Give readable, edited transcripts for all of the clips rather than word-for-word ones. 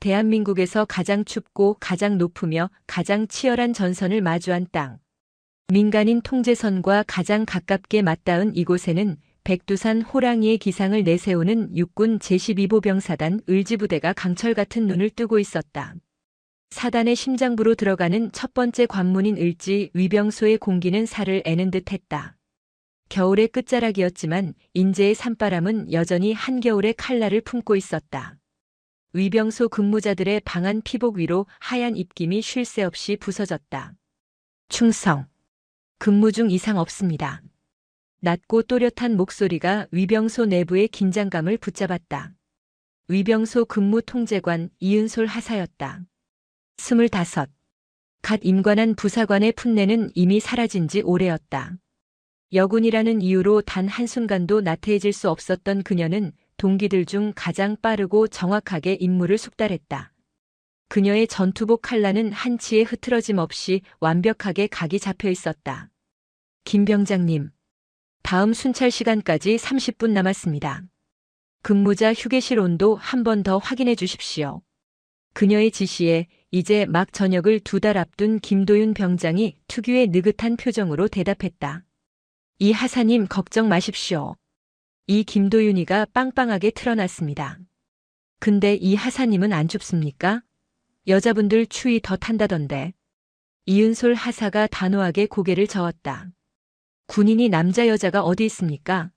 대한민국에서 가장 춥고 가장 높으며 가장 치열한 전선을 마주한 땅. 민간인 통제선과 가장 가깝게 맞닿은 이곳에는 백두산 호랑이의 기상을 내세우는 육군 제12보병사단 을지부대가 강철 같은 눈을 뜨고 있었다. 사단의 심장부로 들어가는 첫 번째 관문인 을지 위병소의 공기는 살을 애는 듯했다. 겨울의 끝자락이었지만 인제의 산바람은 여전히 한겨울의 칼날을 품고 있었다. 위병소 근무자들의 방한 피복 위로 하얀 입김이 쉴 새 없이 부서졌다. 충성. 근무 중 이상 없습니다. 낮고 또렷한 목소리가 위병소 내부의 긴장감을 붙잡았다. 위병소 근무 통제관 이은솔 하사였다. 25. 갓 임관한 부사관의 풋내는 이미 사라진 지 오래였다. 여군이라는 이유로 단 한순간도 나태해질 수 없었던 그녀는 동기들 중 가장 빠르고 정확하게 임무를 숙달했다. 그녀의 전투복 칼라는 한치의 흐트러짐 없이 완벽하게 각이 잡혀 있었다. 김 병장님, 다음 순찰 시간까지 30분 남았습니다. 근무자 휴게실 온도 한 번 더 확인해 주십시오. 그녀의 지시에 이제 막 저녁을 2달 앞둔 김도윤 병장이 특유의 느긋한 표정으로 대답했다. 이 하사님 걱정 마십시오. 이 김도윤이가 빵빵하게 틀어놨습니다. 근데 이 하사님은 안 춥습니까? 여자분들 추위 더 탄다던데. 이은솔 하사가 단호하게 고개를 저었다. 군인이 남자 여자가 어디 있습니까?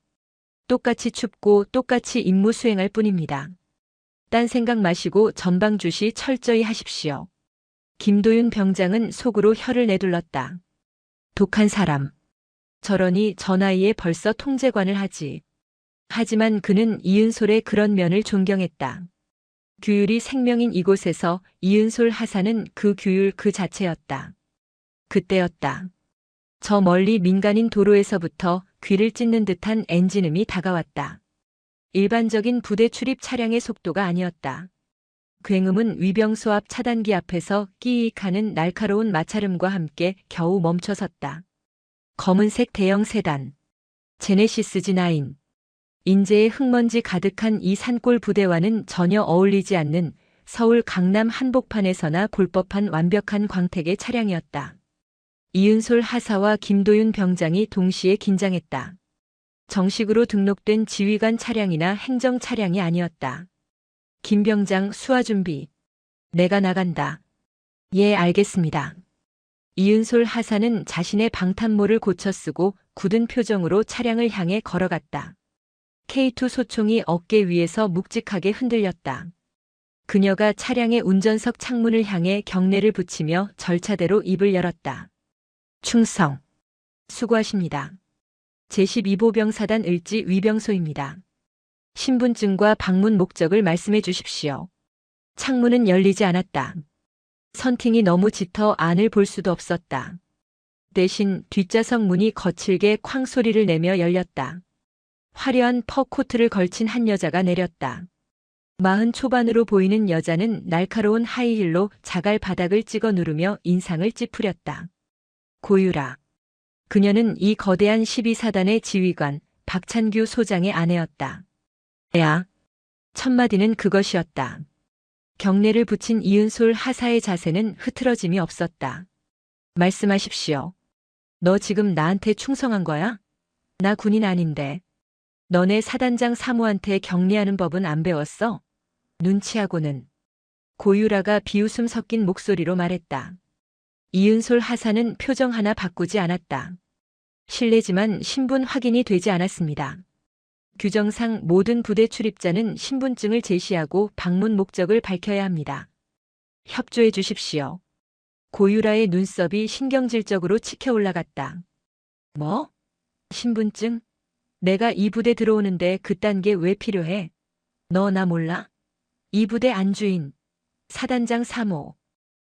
똑같이 춥고 똑같이 임무 수행할 뿐입니다. 딴 생각 마시고 전방 주시 철저히 하십시오. 김도윤 병장은 속으로 혀를 내둘렀다. 독한 사람. 저러니 저 나이에 벌써 통제관을 하지. 하지만 그는 이은솔의 그런 면을 존경했다. 규율이 생명인 이곳에서 이은솔 하사는 그 규율 그 자체였다. 그때였다. 저 멀리 민간인 도로에서부터 귀를 찢는 듯한 엔진음이 다가왔다. 일반적인 부대 출입 차량의 속도가 아니었다. 굉음은 위병소 앞 차단기 앞에서 끼익하는 날카로운 마찰음과 함께 겨우 멈춰섰다. 검은색 대형 세단. 제네시스 G9. 인제의 흙먼지 가득한 이 산골 부대와는 전혀 어울리지 않는 서울 강남 한복판에서나 볼 법한 완벽한 광택의 차량이었다. 이은솔 하사와 김도윤 병장이 동시에 긴장했다. 정식으로 등록된 지휘관 차량이나 행정 차량이 아니었다. 김 병장 수화 준비. 내가 나간다. 예, 알겠습니다. 이은솔 하사는 자신의 방탄모를 고쳐 쓰고 굳은 표정으로 차량을 향해 걸어갔다. K2 소총이 어깨 위에서 묵직하게 흔들렸다. 그녀가 차량의 운전석 창문을 향해 경례를 붙이며 절차대로 입을 열었다. 충성. 수고하십니다. 제12보병사단 을지 위병소입니다. 신분증과 방문 목적을 말씀해 주십시오. 창문은 열리지 않았다. 선팅이 너무 짙어 안을 볼 수도 없었다. 대신 뒷좌석 문이 거칠게 쾅 소리를 내며 열렸다. 화려한 퍼 코트를 걸친 한 여자가 내렸다. 40 초반으로 보이는 여자는 날카로운 하이힐로 자갈 바닥을 찍어 누르며 인상을 찌푸렸다. 고유라. 그녀는 이 거대한 12사단의 지휘관 박찬규 소장의 아내였다. 야. 첫마디는 그것이었다. 경례를 붙인 이은솔 하사의 자세는 흐트러짐이 없었다. 말씀하십시오. 너 지금 나한테 충성한 거야? 나 군인 아닌데. 너네 사단장 사무한테 경례하는 법은 안 배웠어? 눈치하고는. 고유라가 비웃음 섞인 목소리로 말했다. 이은솔 하사는 표정 하나 바꾸지 않았다. 실례지만 신분 확인이 되지 않았습니다. 규정상 모든 부대 출입자는 신분증을 제시하고 방문 목적을 밝혀야 합니다. 협조해 주십시오. 고유라의 눈썹이 신경질적으로 치켜 올라갔다. 뭐? 신분증? 내가 이 부대 들어오는데 그딴 게 왜 필요해? 너 나 몰라? 이 부대 안주인. 사단장 3호.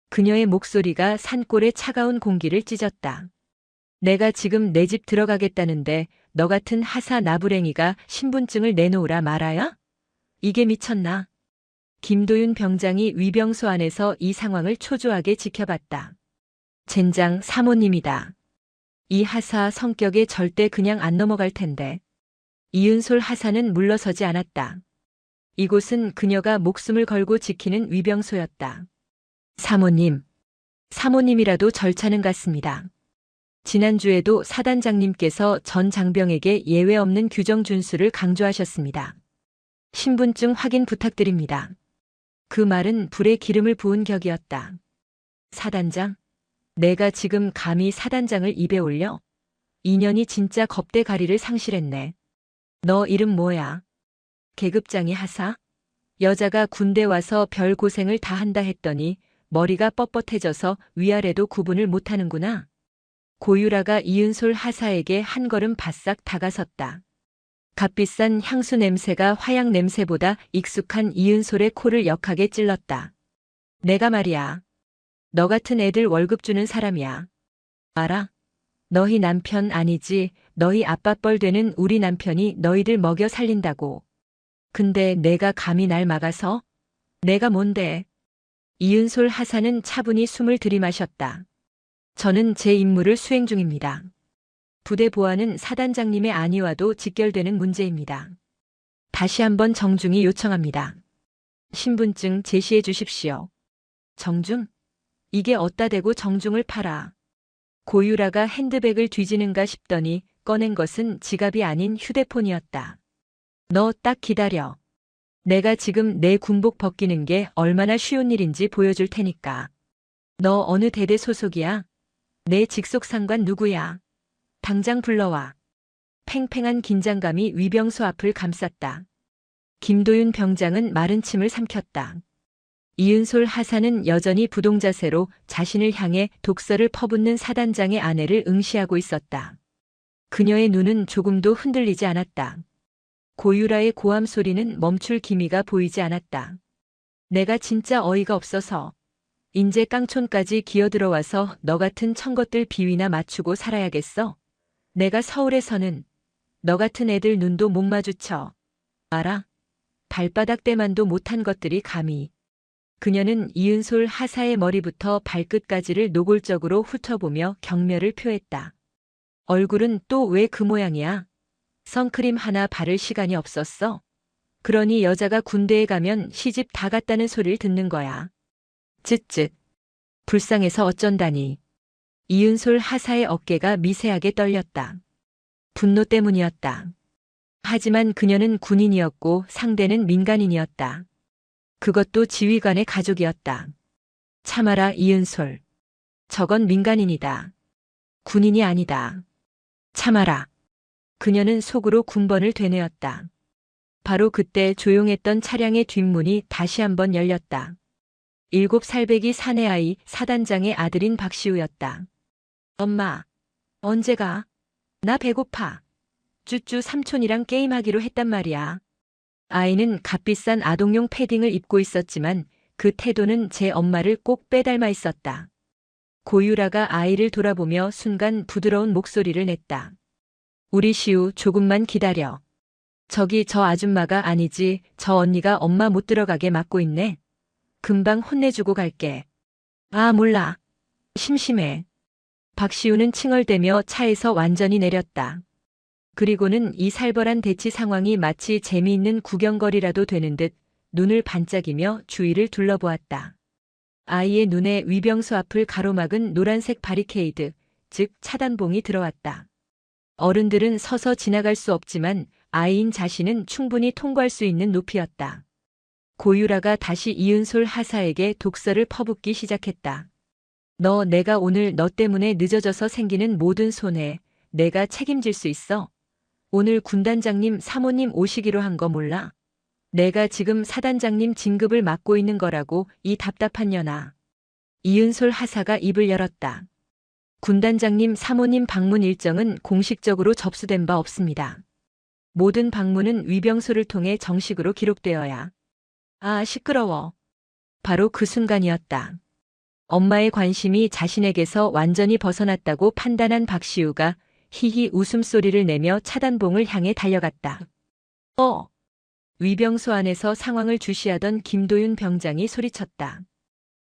그녀의 목소리가 산골의 차가운 공기를 찢었다. 내가 지금 내 집 들어가겠다는데 너 같은 하사 나부랭이가 신분증을 내놓으라 말아야? 이게 미쳤나? 김도윤 병장이 위병소 안에서 이 상황을 초조하게 지켜봤다. 젠장 사모님이다. 이 하사 성격에 절대 그냥 안 넘어갈 텐데. 이은솔 하사는 물러서지 않았다. 이곳은 그녀가 목숨을 걸고 지키는 위병소였다. 사모님, 사모님이라도 절차는 같습니다. 지난주에도 사단장님께서 전 장병에게 예외 없는 규정 준수를 강조하셨습니다. 신분증 확인 부탁드립니다. 그 말은 불에 기름을 부은 격이었다. 사단장? 내가 지금 감히 사단장을 입에 올려? 인연이 진짜 겁대가리를 상실했네. 너 이름 뭐야? 계급장이 하사? 여자가 군대 와서 별 고생을 다 한다 했더니 머리가 뻣뻣해져서 위아래도 구분을 못하는구나. 고유라가 이은솔 하사에게 한 걸음 바싹 다가섰다. 값비싼 향수 냄새가 화약 냄새보다 익숙한 이은솔의 코를 역하게 찔렀다. 내가 말이야. 너 같은 애들 월급 주는 사람이야. 알아? 너희 남편 아니지, 너희 아빠뻘 되는 우리 남편이 너희들 먹여 살린다고. 근데 내가 감히 날 막아서? 내가 뭔데? 이은솔 하사는 차분히 숨을 들이마셨다. 저는 제 임무를 수행 중입니다. 부대 보안은 사단장님의 안위와도 직결되는 문제입니다. 다시 한번 정중히 요청합니다. 신분증 제시해 주십시오. 정중? 이게 어따 대고 정중을 팔아. 고유라가 핸드백을 뒤지는가 싶더니 꺼낸 것은 지갑이 아닌 휴대폰이었다. 너 딱 기다려. 내가 지금 내 군복 벗기는 게 얼마나 쉬운 일인지 보여줄 테니까. 너 어느 대대 소속이야? 내 직속상관 누구야? 당장 불러와. 팽팽한 긴장감이 위병소 앞을 감쌌다. 김도윤 병장은 마른 침을 삼켰다. 이은솔 하사는 여전히 부동자세로 자신을 향해 독서를 퍼붓는 사단장의 아내를 응시하고 있었다. 그녀의 눈은 조금도 흔들리지 않았다. 고유라의 고함 소리는 멈출 기미가 보이지 않았다. 내가 진짜 어이가 없어서 인제 깡촌까지 기어들어와서 너 같은 천것들 비위나 맞추고 살아야겠어. 내가 서울에서는 너 같은 애들 눈도 못 마주쳐. 알아? 발바닥 때만도 못한 것들이 감히. 그녀는 이은솔 하사의 머리부터 발끝까지를 노골적으로 훑어보며 경멸을 표했다. 얼굴은 또 왜 그 모양이야? 선크림 하나 바를 시간이 없었어? 그러니 여자가 군대에 가면 시집 다 갔다는 소리를 듣는 거야. 쯧쯧. 불쌍해서 어쩐다니. 이은솔 하사의 어깨가 미세하게 떨렸다. 분노 때문이었다. 하지만 그녀는 군인이었고 상대는 민간인이었다. 그것도 지휘관의 가족이었다. 참아라 이은솔. 저건 민간인이다. 군인이 아니다. 참아라. 그녀는 속으로 군번을 되뇌었다. 바로 그때 조용했던 차량의 뒷문이 다시 한번 열렸다. 7살배기 사내아이 사단장의 아들인 박시우였다. 엄마, 언제 가? 나 배고파. 쭈쭈 삼촌이랑 게임하기로 했단 말이야. 아이는 값비싼 아동용 패딩을 입고 있었지만 그 태도는 제 엄마를 꼭 빼닮아 있었다. 고유라가 아이를 돌아보며 순간 부드러운 목소리를 냈다. 우리 시우 조금만 기다려. 저기 저 아줌마가 아니지 저 언니가 엄마 못 들어가게 막고 있네. 금방 혼내주고 갈게. 아 몰라. 심심해. 박시우는 칭얼대며 차에서 완전히 내렸다. 그리고는 이 살벌한 대치 상황이 마치 재미있는 구경거리라도 되는 듯 눈을 반짝이며 주위를 둘러보았다. 아이의 눈에 위병소 앞을 가로막은 노란색 바리케이드, 즉 차단봉이 들어왔다. 어른들은 서서 지나갈 수 없지만 아이인 자신은 충분히 통과할 수 있는 높이였다. 고유라가 다시 이은솔 하사에게 독서를 퍼붓기 시작했다. 너 내가 오늘 너 때문에 늦어져서 생기는 모든 손해 내가 책임질 수 있어. 오늘 군단장님 사모님 오시기로 한 거 몰라? 내가 지금 사단장님 진급을 맡고 있는 거라고 이 답답한 년아. 이은솔 하사가 입을 열었다. 군단장님 사모님 방문 일정은 공식적으로 접수된 바 없습니다. 모든 방문은 위병소를 통해 정식으로 기록되어야. 아 시끄러워. 바로 그 순간이었다. 엄마의 관심이 자신에게서 완전히 벗어났다고 판단한 박시우가 히히 웃음소리를 내며 차단봉을 향해 달려갔다. 위병소 안에서 상황을 주시하던 김도윤 병장이 소리쳤다.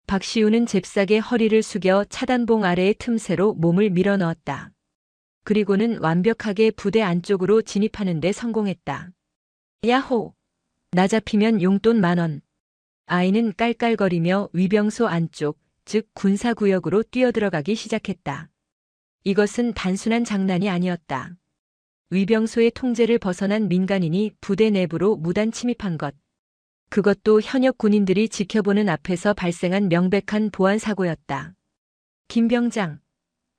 박시우는 잽싸게 허리를 숙여 차단봉 아래의 틈새로 몸을 밀어넣었다. 그리고는 완벽하게 부대 안쪽으로 진입하는 데 성공했다. 야호! 나 잡히면 용돈 10,000원. 아이는 깔깔거리며 위병소 안쪽, 즉 군사구역으로 뛰어들어가기 시작했다. 이것은 단순한 장난이 아니었다. 위병소의 통제를 벗어난 민간인이 부대 내부로 무단 침입한 것. 그것도 현역 군인들이 지켜보는 앞에서 발생한 명백한 보안 사고였다. 김병장,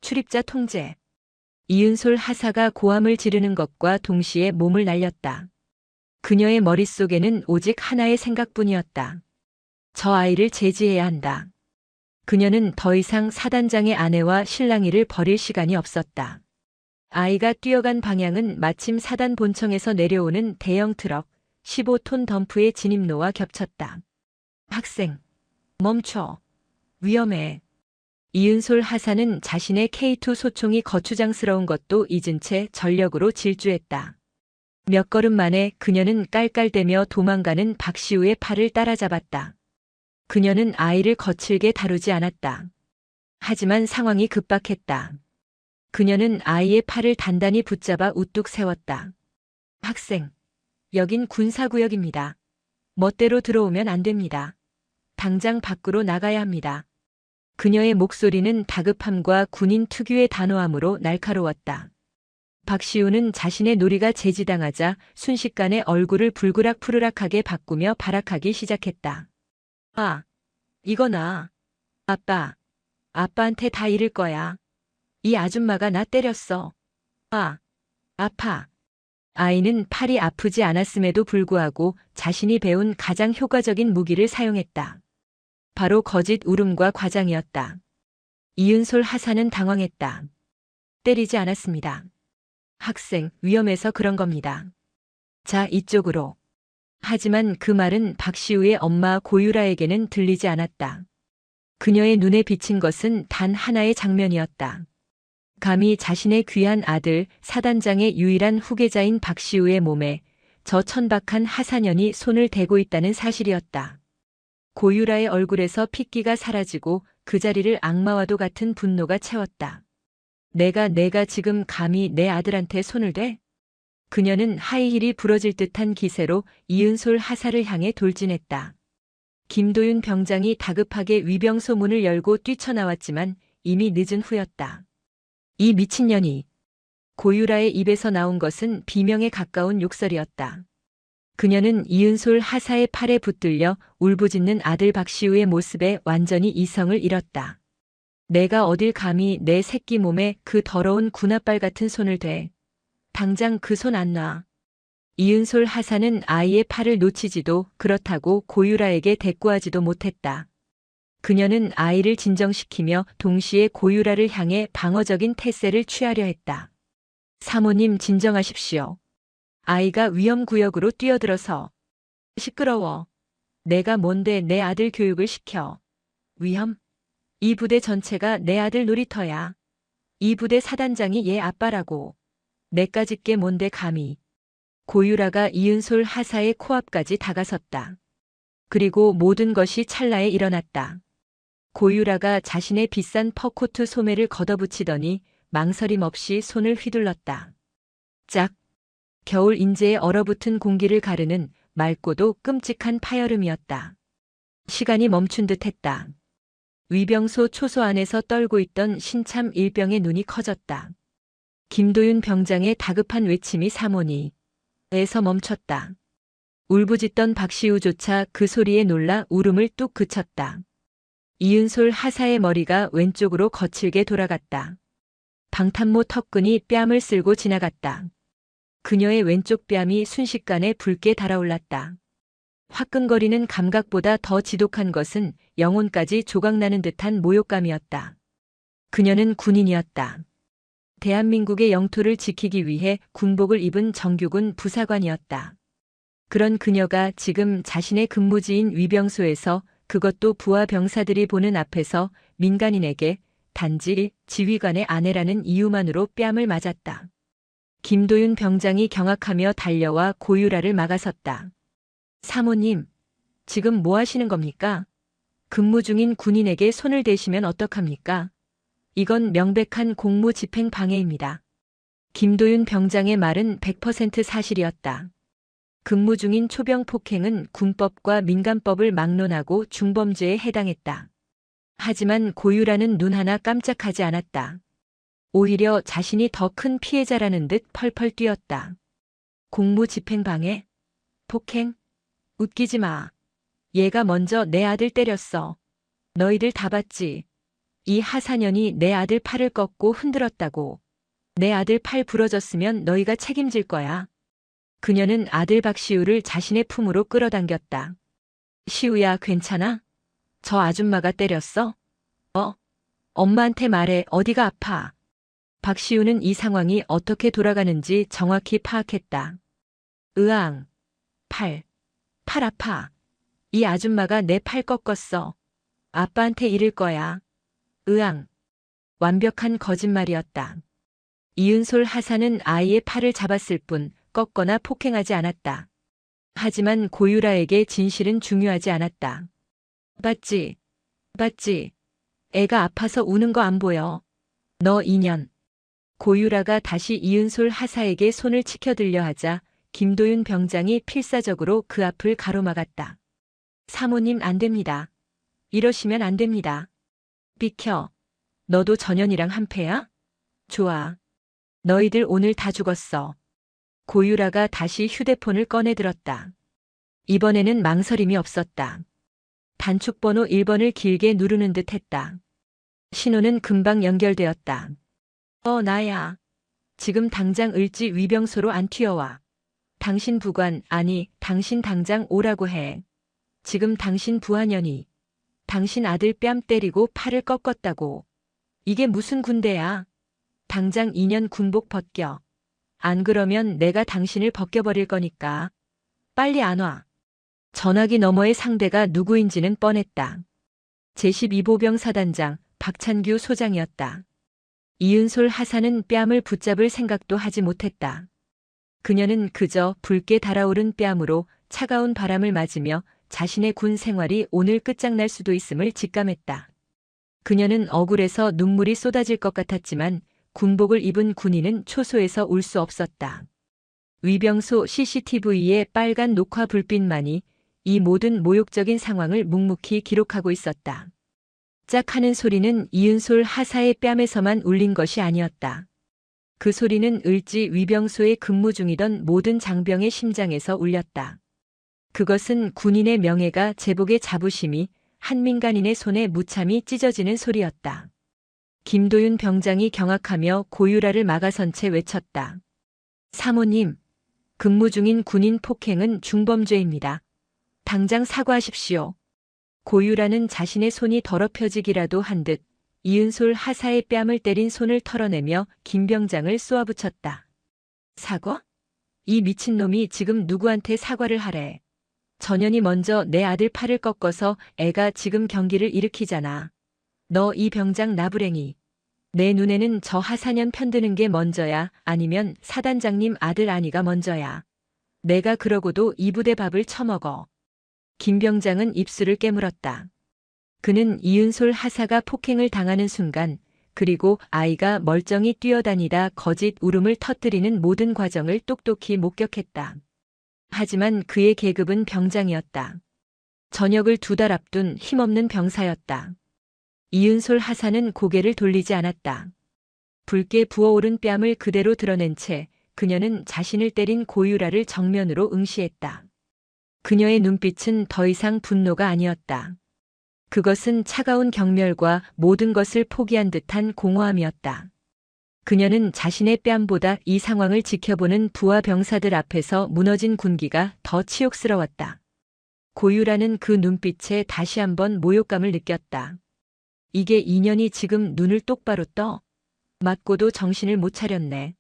출입자 통제. 이은솔 하사가 고함을 지르는 것과 동시에 몸을 날렸다. 그녀의 머릿속에는 오직 하나의 생각뿐이었다. 저 아이를 제지해야 한다. 그녀는 더 이상 사단장의 아내와 실랑이를 벌일 시간이 없었다. 아이가 뛰어간 방향은 마침 사단 본청에서 내려오는 대형 트럭, 15톤 덤프의 진입로와 겹쳤다. 학생, 멈춰. 위험해. 이은솔 하사는 자신의 K2 소총이 거추장스러운 것도 잊은 채 전력으로 질주했다. 몇 걸음 만에 그녀는 깔깔대며 도망가는 박시우의 팔을 따라잡았다. 그녀는 아이를 거칠게 다루지 않았다. 하지만 상황이 급박했다. 그녀는 아이의 팔을 단단히 붙잡아 우뚝 세웠다. 학생, 여긴 군사구역입니다. 멋대로 들어오면 안 됩니다. 당장 밖으로 나가야 합니다. 그녀의 목소리는 다급함과 군인 특유의 단호함으로 날카로웠다. 박시우는 자신의 놀이가 제지당하자 순식간에 얼굴을 불그락푸르락하게 바꾸며 발악하기 시작했다. 아, 이거나. 아빠, 아빠한테 다 잃을 거야. 이 아줌마가 나 때렸어. 아, 아파. 아이는 팔이 아프지 않았음에도 불구하고 자신이 배운 가장 효과적인 무기를 사용했다. 바로 거짓 울음과 과장이었다. 이은솔 하사는 당황했다. 때리지 않았습니다. 학생, 위험해서 그런 겁니다. 자, 이쪽으로. 하지만 그 말은 박시우의 엄마 고유라에게는 들리지 않았다. 그녀의 눈에 비친 것은 단 하나의 장면이었다. 감히 자신의 귀한 아들, 사단장의 유일한 후계자인 박시우의 몸에 저 천박한 하사년이 손을 대고 있다는 사실이었다. 고유라의 얼굴에서 핏기가 사라지고 그 자리를 악마와도 같은 분노가 채웠다. 내가 지금 감히 내 아들한테 손을 대? 그녀는 하이힐이 부러질 듯한 기세로 이은솔 하사를 향해 돌진했다. 김도윤 병장이 다급하게 위병소 문을 열고 뛰쳐나왔지만 이미 늦은 후였다. 이 미친년이. 고유라의 입에서 나온 것은 비명에 가까운 욕설이었다. 그녀는 이은솔 하사의 팔에 붙들려 울부짖는 아들 박시우의 모습에 완전히 이성을 잃었다. 내가 어딜 감히 내 새끼 몸에 그 더러운 군홧발 같은 손을 대. 당장 그 손 안 놔. 이은솔 하사는 아이의 팔을 놓치지도 그렇다고 고유라에게 대꾸하지도 못했다. 그녀는 아이를 진정시키며 동시에 고유라를 향해 방어적인 태세를 취하려 했다. 사모님 진정하십시오. 아이가 위험구역으로 뛰어들어서. 시끄러워. 내가 뭔데 내 아들 교육을 시켜. 위험? 이 부대 전체가 내 아들 놀이터야. 이 부대 사단장이 얘 아빠라고. 내까짓 게 뭔데 감히. 고유라가 이은솔 하사의 코앞까지 다가섰다. 그리고 모든 것이 찰나에 일어났다. 고유라가 자신의 비싼 퍼코트 소매를 걷어붙이더니 망설임 없이 손을 휘둘렀다. 짝! 겨울 인제에 얼어붙은 공기를 가르는 맑고도 끔찍한 파열음이었다. 시간이 멈춘 듯 했다. 위병소 초소 안에서 떨고 있던 신참 일병의 눈이 커졌다. 김도윤 병장의 다급한 외침이 사모니에서 멈췄다. 울부짖던 박시우조차 그 소리에 놀라 울음을 뚝 그쳤다. 이은솔 하사의 머리가 왼쪽으로 거칠게 돌아갔다. 방탄모 턱끈이 뺨을 쓸고 지나갔다. 그녀의 왼쪽 뺨이 순식간에 붉게 달아올랐다. 화끈거리는 감각보다 더 지독한 것은 영혼까지 조각나는 듯한 모욕감이었다. 그녀는 군인이었다. 대한민국의 영토를 지키기 위해 군복을 입은 정규군 부사관이었다. 그런 그녀가 지금 자신의 근무지인 위병소에서, 그것도 부하 병사들이 보는 앞에서 민간인에게 단지 지휘관의 아내라는 이유만으로 뺨을 맞았다. 김도윤 병장이 경악하며 달려와 고유라를 막아섰다. 사모님, 지금 뭐 하시는 겁니까? 근무 중인 군인에게 손을 대시면 어떡합니까? 이건 명백한 공무집행 방해입니다. 김도윤 병장의 말은 100% 사실이었다. 근무 중인 초병 폭행은 군법과 민간법을 막론하고 중범죄에 해당했다. 하지만 고유라는 눈 하나 깜짝하지 않았다. 오히려 자신이 더 큰 피해자라는 듯 펄펄 뛰었다. 공무집행방해? 폭행? 웃기지 마. 얘가 먼저 내 아들 때렸어. 너희들 다 봤지? 이 하사년이 내 아들 팔을 꺾고 흔들었다고. 내 아들 팔 부러졌으면 너희가 책임질 거야. 그녀는 아들 박시우를 자신의 품으로 끌어당겼다. 시우야, 괜찮아? 저 아줌마가 때렸어? 엄마한테 말해. 어디가 아파? 박시우는 이 상황이 어떻게 돌아가는지 정확히 파악했다. 으앙. 팔 아파. 이 아줌마가 내 팔 꺾었어. 아빠한테 이를 거야. 으앙. 완벽한 거짓말이었다. 이은솔 하사는 아이의 팔을 잡았을 뿐 꺾거나 폭행하지 않았다. 하지만 고유라에게 진실은 중요하지 않았다. 봤지? 애가 아파서 우는 거 안 보여. 너 인연. 고유라가 다시 이은솔 하사에게 손을 치켜들려 하자 김도윤 병장이 필사적으로 그 앞을 가로막았다. 사모님, 안 됩니다. 이러시면 안 됩니다. 비켜. 너도 전현이랑 한패야? 좋아. 너희들 오늘 다 죽었어. 고유라가 다시 휴대폰을 꺼내 들었다. 이번에는 망설임이 없었다. 단축번호 1번을 길게 누르는 듯 했다. 신호는 금방 연결되었다. 나야. 지금 당장 을지 위병소로 안 튀어와. 당신 부관, 아니, 당신 당장 오라고 해. 지금 당신 부하년이 당신 아들 뺨 때리고 팔을 꺾었다고. 이게 무슨 군대야? 당장 2년 군복 벗겨. 안 그러면 내가 당신을 벗겨버릴 거니까. 빨리 안 와. 전화기 너머의 상대가 누구인지는 뻔했다. 제12보병 사단장 박찬규 소장이었다. 이은솔 하사는 뺨을 붙잡을 생각도 하지 못했다. 그녀는 그저 붉게 달아오른 뺨으로 차가운 바람을 맞으며 자신의 군 생활이 오늘 끝장날 수도 있음을 직감했다. 그녀는 억울해서 눈물이 쏟아질 것 같았지만 군복을 입은 군인은 초소해서 울 수 없었다. 위병소 CCTV의 빨간 녹화 불빛만이 이 모든 모욕적인 상황을 묵묵히 기록하고 있었다. 짝 하는 소리는 이은솔 하사의 뺨에서만 울린 것이 아니었다. 그 소리는 을지 위병소에 근무 중이던 모든 장병의 심장에서 울렸다. 그것은 군인의 명예가 제복의 자부심이 한 민간인의 손에 무참히 찢어지는 소리였다. 김도윤 병장이 경악하며 고유라를 막아선 채 외쳤다. 사모님, 근무 중인 군인 폭행은 중범죄입니다. 당장 사과하십시오. 고유라는 자신의 손이 더럽혀지기라도 한 듯 이은솔 하사의 뺨을 때린 손을 털어내며 김 병장을 쏘아붙였다. 사과? 이 미친놈이 지금 누구한테 사과를 하래. 전현이 먼저 내 아들 팔을 꺾어서 애가 지금 경기를 일으키잖아. 너 이 병장 나부랭이. 내 눈에는 저 하사년 편드는 게 먼저야, 아니면 사단장님 아들 아니가 먼저야. 내가 그러고도 이 부대 밥을 처먹어. 김 병장은 입술을 깨물었다. 그는 이은솔 하사가 폭행을 당하는 순간, 그리고 아이가 멀쩡히 뛰어다니다 거짓 울음을 터뜨리는 모든 과정을 똑똑히 목격했다. 하지만 그의 계급은 병장이었다. 전역을 2달 앞둔 힘없는 병사였다. 이은솔 하사는 고개를 돌리지 않았다. 붉게 부어오른 뺨을 그대로 드러낸 채 그녀는 자신을 때린 고유라를 정면으로 응시했다. 그녀의 눈빛은 더 이상 분노가 아니었다. 그것은 차가운 경멸과 모든 것을 포기한 듯한 공허함이었다. 그녀는 자신의 뺨보다 이 상황을 지켜보는 부하 병사들 앞에서 무너진 군기가 더 치욕스러웠다. 고유라는 그 눈빛에 다시 한번 모욕감을 느꼈다. 이게 인연이 지금 눈을 똑바로 떠? 맞고도 정신을 못 차렸네.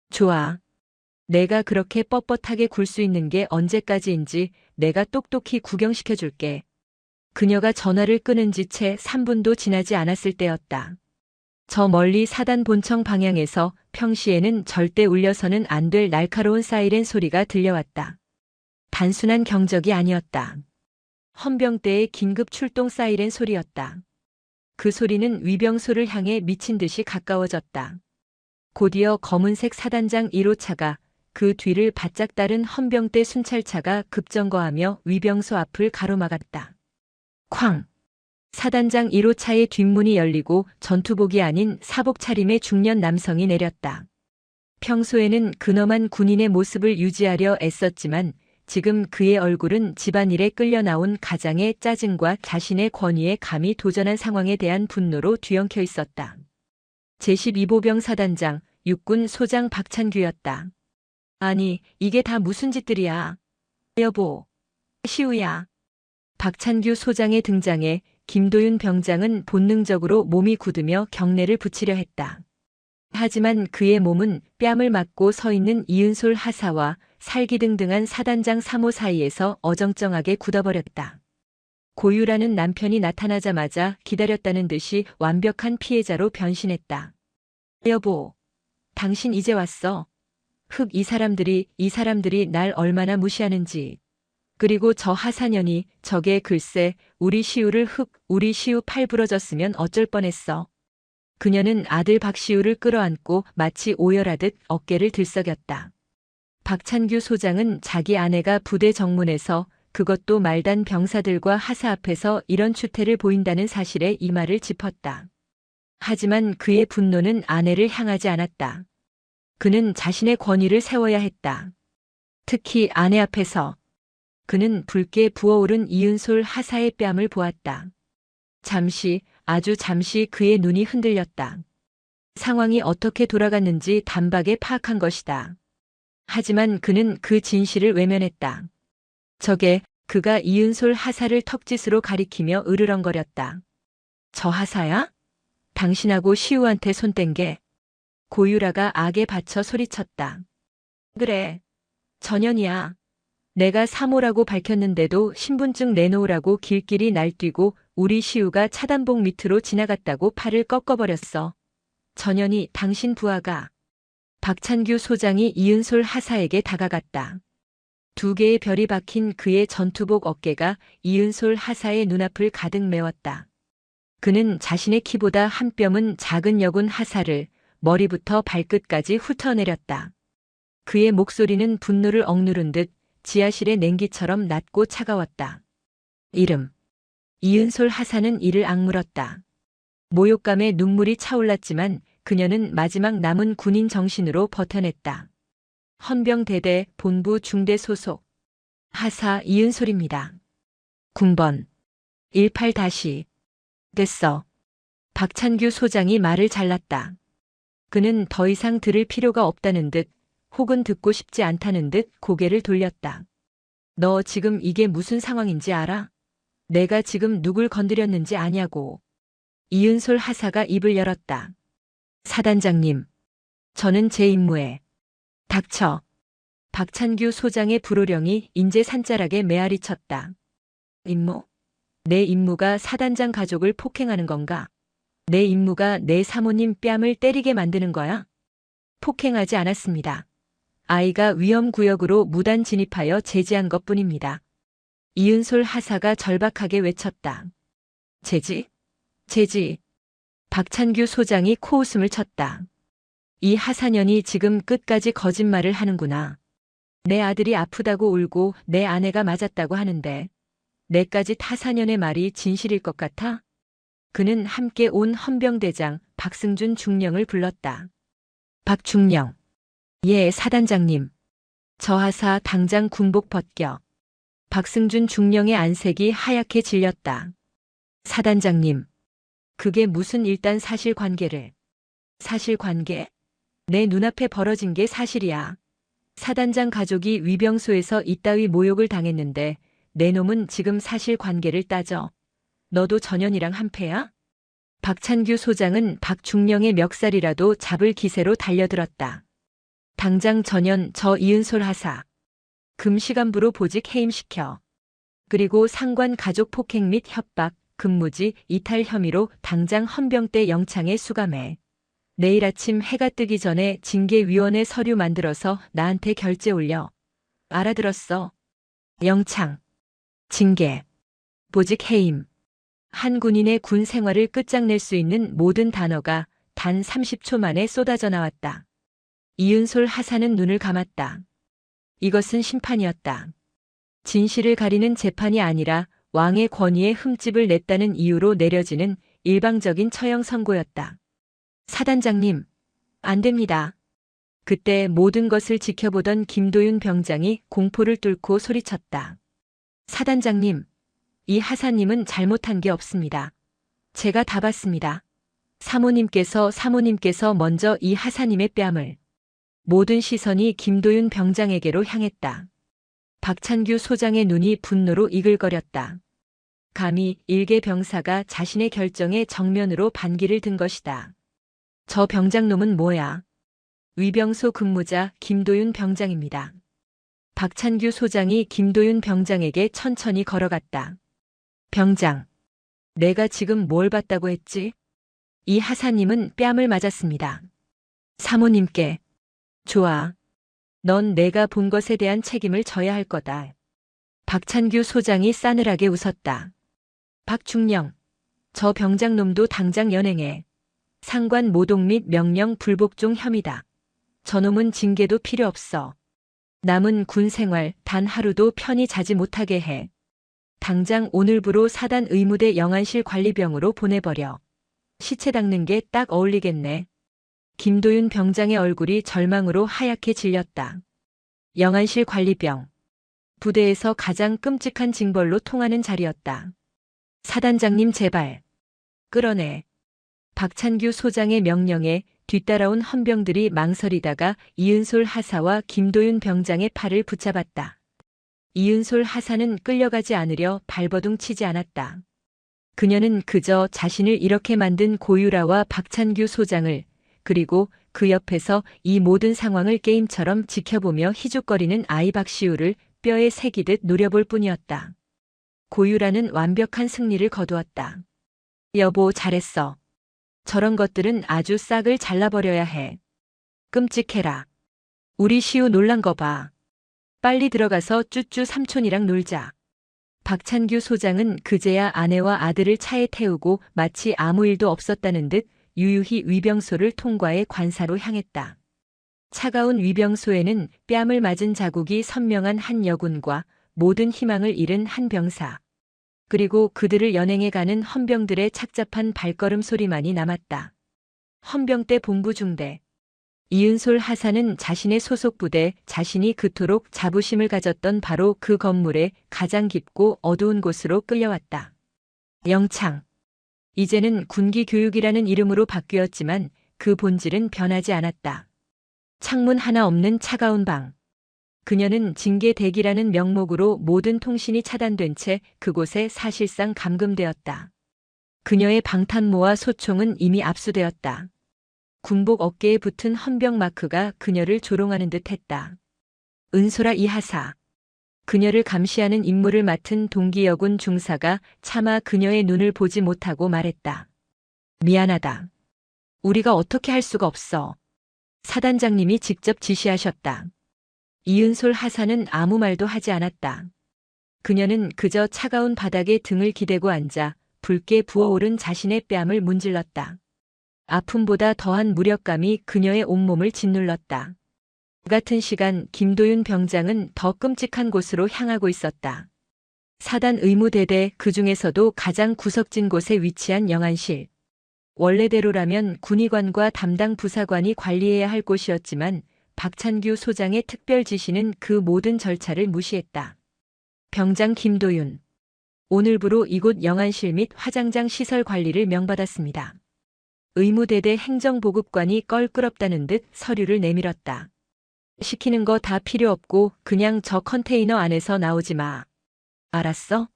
좋아. 내가 그렇게 뻣뻣하게 굴 수 있는 게 언제까지인지 내가 똑똑히 구경시켜줄게. 그녀가 전화를 끊은 지 채 3분도 지나지 않았을 때였다. 저 멀리 사단 본청 방향에서 평시에는 절대 울려서는 안 될 날카로운 사이렌 소리가 들려왔다. 단순한 경적이 아니었다. 헌병대의 긴급 출동 사이렌 소리였다. 그 소리는 위병소를 향해 미친 듯이 가까워졌다. 곧이어 검은색 사단장 1호차가 그 뒤를 바짝 따른 헌병대 순찰차가 급정거하며 위병소 앞을 가로막았다. 쾅! 사단장 1호차의 뒷문이 열리고 전투복이 아닌 사복 차림의 중년 남성이 내렸다. 평소에는 근엄한 군인의 모습을 유지하려 애썼지만 지금 그의 얼굴은 집안일에 끌려 나온 가장의 짜증과 자신의 권위에 감히 도전한 상황에 대한 분노로 뒤엉켜 있었다. 제12보병 사단장, 육군 소장 박찬규였다. 아니, 이게 다 무슨 짓들이야. 여보, 시우야. 박찬규 소장의 등장에 김도윤 병장은 본능적으로 몸이 굳으며 경례를 붙이려 했다. 하지만 그의 몸은 뺨을 맞고 서 있는 이은솔 하사와 살기등등한 사단장 3호 사이에서 어정쩡하게 굳어버렸다. 고유라는 남편이 나타나자마자 기다렸다는 듯이 완벽한 피해자로 변신했다. 여보, 당신 이제 왔어. 이 사람들이 날 얼마나 무시하는지. 그리고 저 하사년이 저게 글쎄 우리 시우를 우리 시우 팔 부러졌으면 어쩔 뻔했어. 그녀는 아들 박시우를 끌어안고 마치 오열하듯 어깨를 들썩였다. 박찬규 소장은 자기 아내가 부대 정문에서 그것도 말단 병사들과 하사 앞에서 이런 추태를 보인다는 사실에 이마를 짚었다. 하지만 그의 분노는 아내를 향하지 않았다. 그는 자신의 권위를 세워야 했다. 특히 아내 앞에서. 그는 붉게 부어오른 이은솔 하사의 뺨을 보았다. 잠시, 아주 잠시 그의 눈이 흔들렸다. 상황이 어떻게 돌아갔는지 단박에 파악한 것이다. 하지만 그는 그 진실을 외면했다. 저게 그가 이은솔 하사를 턱짓으로 가리키며 으르렁거렸다. 저 하사야? 당신하고 시우한테 손 뗀 게. 고유라가 악에 받쳐 소리쳤다. 그래. 전현이야. 내가 3호라고 밝혔는데도 신분증 내놓으라고 길길이 날뛰고 우리 시우가 차단복 밑으로 지나갔다고 팔을 꺾어버렸어. 전현이 당신 부하가. 박찬규 소장이 이은솔 하사에게 다가갔다. 두 개의 별이 박힌 그의 전투복 어깨가 이은솔 하사의 눈앞을 가득 메웠다. 그는 자신의 키보다 한 뼘은 작은 여군 하사를 머리부터 발끝까지 훑어내렸다. 그의 목소리는 분노를 억누른 듯 지하실의 냉기처럼 낮고 차가웠다. 이름. 이은솔 하사는 이를 악물었다. 모욕감에 눈물이 차올랐지만 그녀는 마지막 남은 군인 정신으로 버텨냈다. 헌병대대 본부 중대 소속. 하사 이은솔입니다. 군번. 18- 됐어. 박찬규 소장이 말을 잘랐다. 그는 더 이상 들을 필요가 없다는 듯 혹은 듣고 싶지 않다는 듯 고개를 돌렸다. 너 지금 이게 무슨 상황인지 알아? 내가 지금 누굴 건드렸는지 아냐고. 이은솔 하사가 입을 열었다. 사단장님. 저는 제 임무에. 닥쳐. 박찬규 소장의 불호령이 인제 산자락에 메아리 쳤다. 임무? 내 임무가 사단장 가족을 폭행하는 건가? 내 임무가 내 사모님 뺨을 때리게 만드는 거야? 폭행하지 않았습니다. 아이가 위험구역으로 무단 진입하여 제지한 것뿐입니다. 이은솔 하사가 절박하게 외쳤다. 제지? 제지. 박찬규 소장이 코웃음을 쳤다. 이 하사년이 지금 끝까지 거짓말을 하는구나. 내 아들이 아프다고 울고 내 아내가 맞았다고 하는데 내까지 하사년의 말이 진실일 것 같아? 그는 함께 온 헌병대장 박승준 중령을 불렀다. 박중령. 예, 사단장님. 저 하사 당장 군복 벗겨. 박승준 중령의 안색이 하얗게 질렸다. 사단장님. 그게 무슨 일단 사실관계를. 사실관계? 내 눈앞에 벌어진 게 사실이야. 사단장 가족이 위병소에서 이따위 모욕을 당했는데 내 놈은 지금 사실관계를 따져. 너도 전현이랑 한패야? 박찬규 소장은 박중령의 멱살이라도 잡을 기세로 달려들었다. 당장 전현 저 이은솔 하사. 금시간부로 보직 해임시켜. 그리고 상관 가족 폭행 및 협박, 근무지 이탈 혐의로 당장 헌병대 영창에 수감해. 내일 아침 해가 뜨기 전에 징계위원회 서류 만들어서 나한테 결제 올려. 알아들었어? 영창. 징계. 보직 해임. 한 군인의 군 생활을 끝장낼 수 있는 모든 단어가 단 30초 만에 쏟아져 나왔다. 이은솔 하사는 눈을 감았다. 이것은 심판이었다. 진실을 가리는 재판이 아니라 왕의 권위에 흠집을 냈다는 이유로 내려지는 일방적인 처형 선고였다. 사단장님, 안 됩니다. 그때 모든 것을 지켜보던 김도윤 병장이 공포를 뚫고 소리쳤다. 사단장님, 이 하사님은 잘못한 게 없습니다. 제가 다 봤습니다. 사모님께서 먼저 이 하사님의 뺨을. 모든 시선이 김도윤 병장에게로 향했다. 박찬규 소장의 눈이 분노로 이글거렸다. 감히 일개 병사가 자신의 결정에 정면으로 반기를 든 것이다. 저 병장놈은 뭐야? 위병소 근무자 김도윤 병장입니다. 박찬규 소장이 김도윤 병장에게 천천히 걸어갔다. 병장, 내가 지금 뭘 봤다고 했지? 이 하사님은 뺨을 맞았습니다. 사모님께. 좋아. 넌 내가 본 것에 대한 책임을 져야 할 거다. 박찬규 소장이 싸늘하게 웃었다. 박중령, 저 병장놈도 당장 연행해. 상관 모독 및 명령 불복종 혐의다. 저놈은 징계도 필요 없어. 남은 군 생활 단 하루도 편히 자지 못하게 해. 당장 오늘부로 사단 의무대 영안실 관리병으로 보내버려. 시체 닦는 게 딱 어울리겠네. 김도윤 병장의 얼굴이 절망으로 하얗게 질렸다. 영안실 관리병. 부대에서 가장 끔찍한 징벌로 통하는 자리였다. 사단장님 제발. 끌어내. 박찬규 소장의 명령에 뒤따라온 헌병들이 망설이다가 이은솔 하사와 김도윤 병장의 팔을 붙잡았다. 이은솔 하사는 끌려가지 않으려 발버둥 치지 않았다. 그녀는 그저 자신을 이렇게 만든 고유라와 박찬규 소장을, 그리고 그 옆에서 이 모든 상황을 게임처럼 지켜보며 희죽거리는 아이 박시우를 뼈에 새기듯 노려볼 뿐이었다. 고유라는 완벽한 승리를 거두었다. 여보, 잘했어. 저런 것들은 아주 싹을 잘라버려야 해. 끔찍해라. 우리 시우 놀란 거 봐. 빨리 들어가서 쭈쭈 삼촌이랑 놀자. 박찬규 소장은 그제야 아내와 아들을 차에 태우고 마치 아무 일도 없었다는 듯 유유히 위병소를 통과해 관사로 향했다. 차가운 위병소에는 뺨을 맞은 자국이 선명한 한 여군과 모든 희망을 잃은 한 병사, 그리고 그들을 연행해 가는 헌병들의 착잡한 발걸음 소리만이 남았다. 헌병대 본부 중대. 이은솔 하사는 자신의 소속 부대, 자신이 그토록 자부심을 가졌던 바로 그 건물의 가장 깊고 어두운 곳으로 끌려왔다. 영창. 이제는 군기 교육이라는 이름으로 바뀌었지만 그 본질은 변하지 않았다. 창문 하나 없는 차가운 방. 그녀는 징계 대기라는 명목으로 모든 통신이 차단된 채 그곳에 사실상 감금되었다. 그녀의 방탄모와 소총은 이미 압수되었다. 군복 어깨에 붙은 헌병 마크가 그녀를 조롱하는 듯 했다. 은솔아 이하사. 그녀를 감시하는 임무를 맡은 동기여군 중사가 차마 그녀의 눈을 보지 못하고 말했다. 미안하다. 우리가 어떻게 할 수가 없어. 사단장님이 직접 지시하셨다. 이은솔 하사는 아무 말도 하지 않았다. 그녀는 그저 차가운 바닥에 등을 기대고 앉아 붉게 부어오른 자신의 뺨을 문질렀다. 아픔보다 더한 무력감이 그녀의 온몸을 짓눌렀다. 그 같은 시간 김도윤 병장은 더 끔찍한 곳으로 향하고 있었다. 사단 의무대대, 그 중에서도 가장 구석진 곳에 위치한 영안실. 원래대로라면 군의관과 담당 부사관이 관리해야 할 곳이었지만 박찬규 소장의 특별 지시는 그 모든 절차를 무시했다. 병장 김도윤. 오늘부로 이곳 영안실 및 화장장 시설 관리를 명받았습니다. 의무대대 행정보급관이 껄끄럽다는 듯 서류를 내밀었다. 시키는 거 다 필요 없고 그냥 저 컨테이너 안에서 나오지 마. 알았어?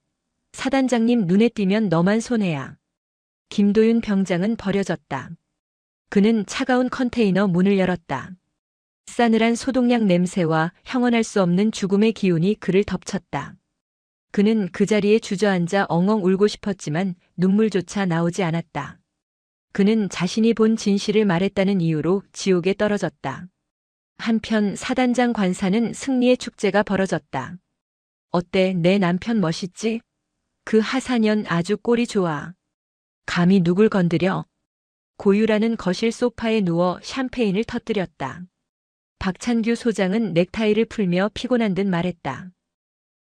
사단장님 눈에 띄면 너만 손해야. 김도윤 병장은 버려졌다. 그는 차가운 컨테이너 문을 열었다. 싸늘한 소독약 냄새와 형언할 수 없는 죽음의 기운이 그를 덮쳤다. 그는 그 자리에 주저앉아 엉엉 울고 싶었지만 눈물조차 나오지 않았다. 그는 자신이 본 진실을 말했다는 이유로 지옥에 떨어졌다. 한편 사단장 관사는 승리의 축제가 벌어졌다. 어때, 내 남편 멋있지? 그 하사년 아주 꼴이 좋아. 감히 누굴 건드려? 고유라는 거실 소파에 누워 샴페인을 터뜨렸다. 박찬규 소장은 넥타이를 풀며 피곤한 듯 말했다.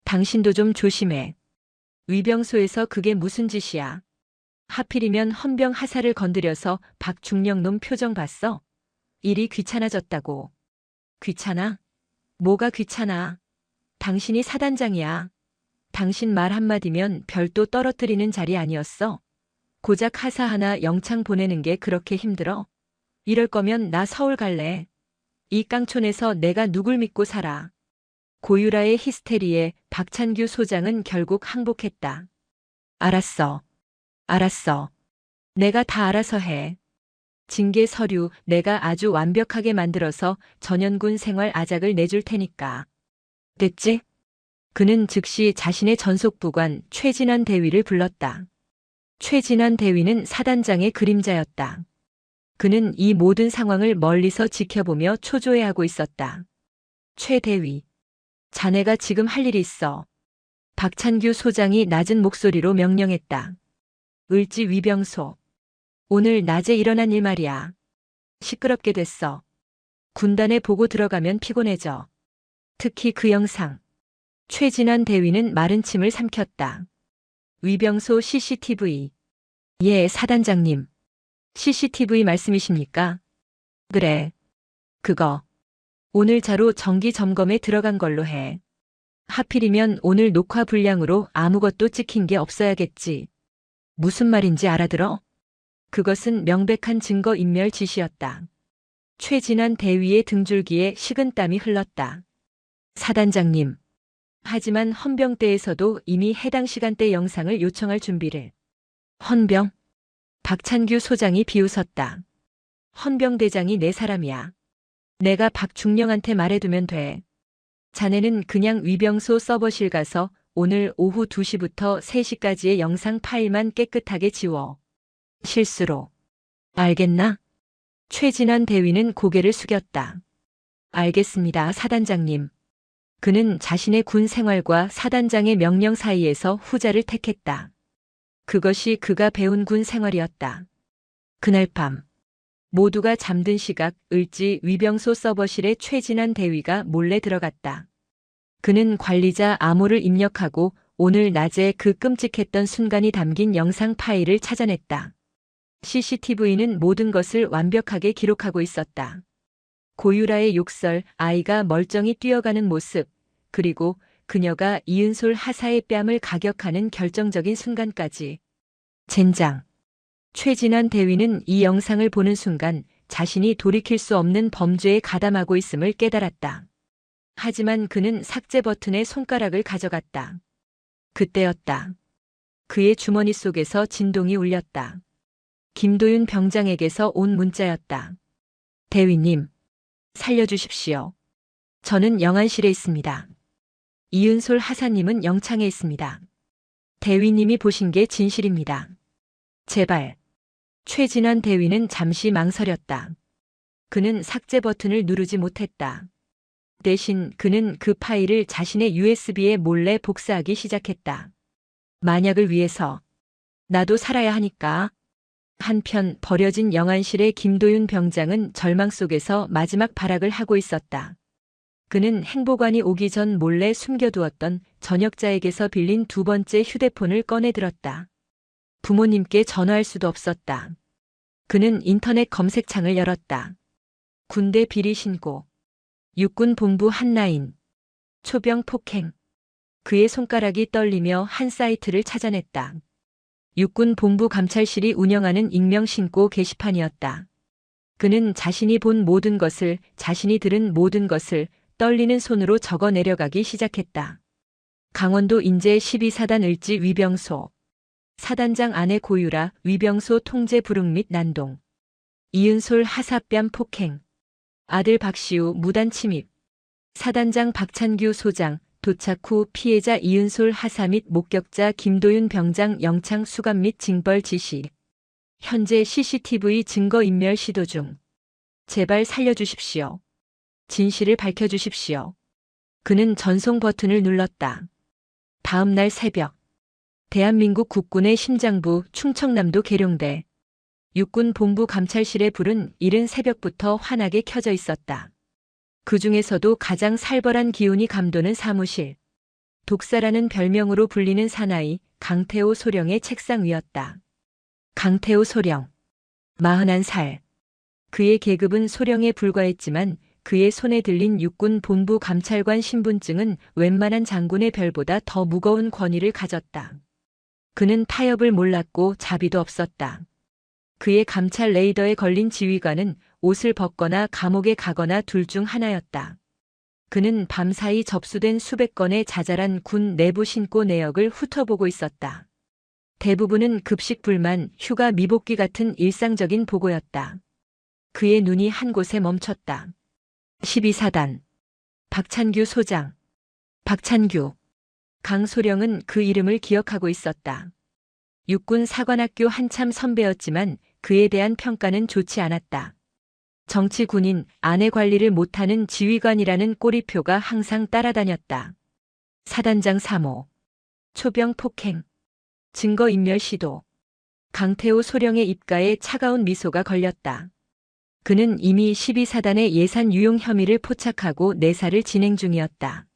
당신도 좀 조심해. 위병소에서 그게 무슨 짓이야? 하필이면 헌병 하사를 건드려서 박중령 놈 표정 봤어? 일이 귀찮아졌다고. 귀찮아? 뭐가 귀찮아? 당신이 사단장이야. 당신 말 한마디면 별도 떨어뜨리는 자리 아니었어? 고작 하사 하나 영창 보내는 게 그렇게 힘들어? 이럴 거면 나 서울 갈래. 이 깡촌에서 내가 누굴 믿고 살아. 고유라의 히스테리에 박찬규 소장은 결국 항복했다. 알았어. 알았어. 내가 다 알아서 해. 징계 서류 내가 아주 완벽하게 만들어서 전현군 생활 아작을 내줄 테니까. 됐지? 그는 즉시 자신의 전속부관 최진환 대위를 불렀다. 최진환 대위는 사단장의 그림자였다. 그는 이 모든 상황을 멀리서 지켜보며 초조해하고 있었다. 최 대위. 자네가 지금 할 일이 있어. 박찬규 소장이 낮은 목소리로 명령했다. 을지 위병소. 오늘 낮에 일어난 일 말이야. 시끄럽게 됐어. 군단에 보고 들어가면 피곤해져. 특히 그 영상. 최진환 대위는 마른 침을 삼켰다. 위병소 CCTV. 예, 사단장님. CCTV 말씀이십니까? 그래. 그거. 오늘 자로 정기 점검에 들어간 걸로 해. 하필이면 오늘 녹화 분량으로 아무것도 찍힌 게 없어야겠지. 무슨 말인지 알아들어? 그것은 명백한 증거 인멸 지시였다. 최진환 대위의 등줄기에 식은땀이 흘렀다. 사단장님. 하지만 헌병대에서도 이미 해당 시간대 영상을 요청할 준비를. 헌병? 박찬규 소장이 비웃었다. 헌병대장이 내 사람이야. 내가 박중령한테 말해두면 돼. 자네는 그냥 위병소 서버실 가서 오늘 오후 2시부터 3시까지의 영상 파일만 깨끗하게 지워. 실수로. 알겠나? 최진환 대위는 고개를 숙였다. 알겠습니다, 사단장님. 그는 자신의 군 생활과 사단장의 명령 사이에서 후자를 택했다. 그것이 그가 배운 군 생활이었다. 그날 밤 모두가 잠든 시각 을지 위병소 서버실에 최진환 대위가 몰래 들어갔다. 그는 관리자 암호를 입력하고 오늘 낮에 그 끔찍했던 순간이 담긴 영상 파일을 찾아냈다. CCTV는 모든 것을 완벽하게 기록하고 있었다. 고유라의 욕설, 아이가 멀쩡히 뛰어가는 모습, 그리고 그녀가 이은솔 하사의 뺨을 가격하는 결정적인 순간까지. 젠장. 최진환 대위는 이 영상을 보는 순간 자신이 돌이킬 수 없는 범죄에 가담하고 있음을 깨달았다. 하지만 그는 삭제 버튼에 손가락을 가져갔다. 그때였다. 그의 주머니 속에서 진동이 울렸다. 김도윤 병장에게서 온 문자였다. 대위님, 살려주십시오. 저는 영안실에 있습니다. 이은솔 하사님은 영창에 있습니다. 대위님이 보신 게 진실입니다. 제발. 최진환 대위는 잠시 망설였다. 그는 삭제 버튼을 누르지 못했다. 대신 그는 그 파일을 자신의 USB에 몰래 복사하기 시작했다. 만약을 위해서. 나도 살아야 하니까. 한편 버려진 영안실의 김도윤 병장은 절망 속에서 마지막 발악을 하고 있었다. 그는 행보관이 오기 전 몰래 숨겨두었던 전역자에게서 빌린 두 번째 휴대폰을 꺼내 들었다. 부모님께 전화할 수도 없었다. 그는 인터넷 검색창을 열었다. 군대 비리 신고. 육군 본부 한라인. 초병 폭행. 그의 손가락이 떨리며 한 사이트를 찾아냈다. 육군 본부 감찰실이 운영하는 익명 신고 게시판이었다. 그는 자신이 본 모든 것을, 자신이 들은 모든 것을 떨리는 손으로 적어 내려가기 시작했다. 강원도 인제 12사단 을지 위병소. 사단장 아내 고유라 위병소 통제 불응 및 난동. 이은솔 하사뺨 폭행. 아들 박시우 무단 침입. 사단장 박찬규 소장 도착 후 피해자 이은솔 하사 및 목격자 김도윤 병장 영창 수감 및 징벌 지시. 현재 CCTV 증거 인멸 시도 중. 제발 살려주십시오. 진실을 밝혀주십시오. 그는 전송 버튼을 눌렀다. 다음 날 새벽. 대한민국 국군의 심장부 충청남도 계룡대. 육군 본부 감찰실의 불은 이른 새벽부터 환하게 켜져 있었다. 그 중에서도 가장 살벌한 기운이 감도는 사무실. 독사라는 별명으로 불리는 사나이 강태호 소령의 책상 위였다. 강태호 소령. 41살. 그의 계급은 소령에 불과했지만 그의 손에 들린 육군 본부 감찰관 신분증은 웬만한 장군의 별보다 더 무거운 권위를 가졌다. 그는 타협을 몰랐고 자비도 없었다. 그의 감찰 레이더에 걸린 지휘관은 옷을 벗거나 감옥에 가거나 둘 중 하나였다. 그는 밤사이 접수된 수백 건의 자잘한 군 내부 신고 내역을 훑어보고 있었다. 대부분은 급식 불만, 휴가 미복귀 같은 일상적인 보고였다. 그의 눈이 한 곳에 멈췄다. 12사단. 박찬규 소장. 박찬규. 강소령은 그 이름을 기억하고 있었다. 육군 사관학교 한참 선배였지만 그에 대한 평가는 좋지 않았다. 정치 군인, 아내 관리를 못하는 지휘관이라는 꼬리표가 항상 따라다녔다. 사단장 3호. 초병 폭행. 증거인멸 시도. 강태호 소령의 입가에 차가운 미소가 걸렸다. 그는 이미 12사단의 예산 유용 혐의를 포착하고 내사를 진행 중이었다.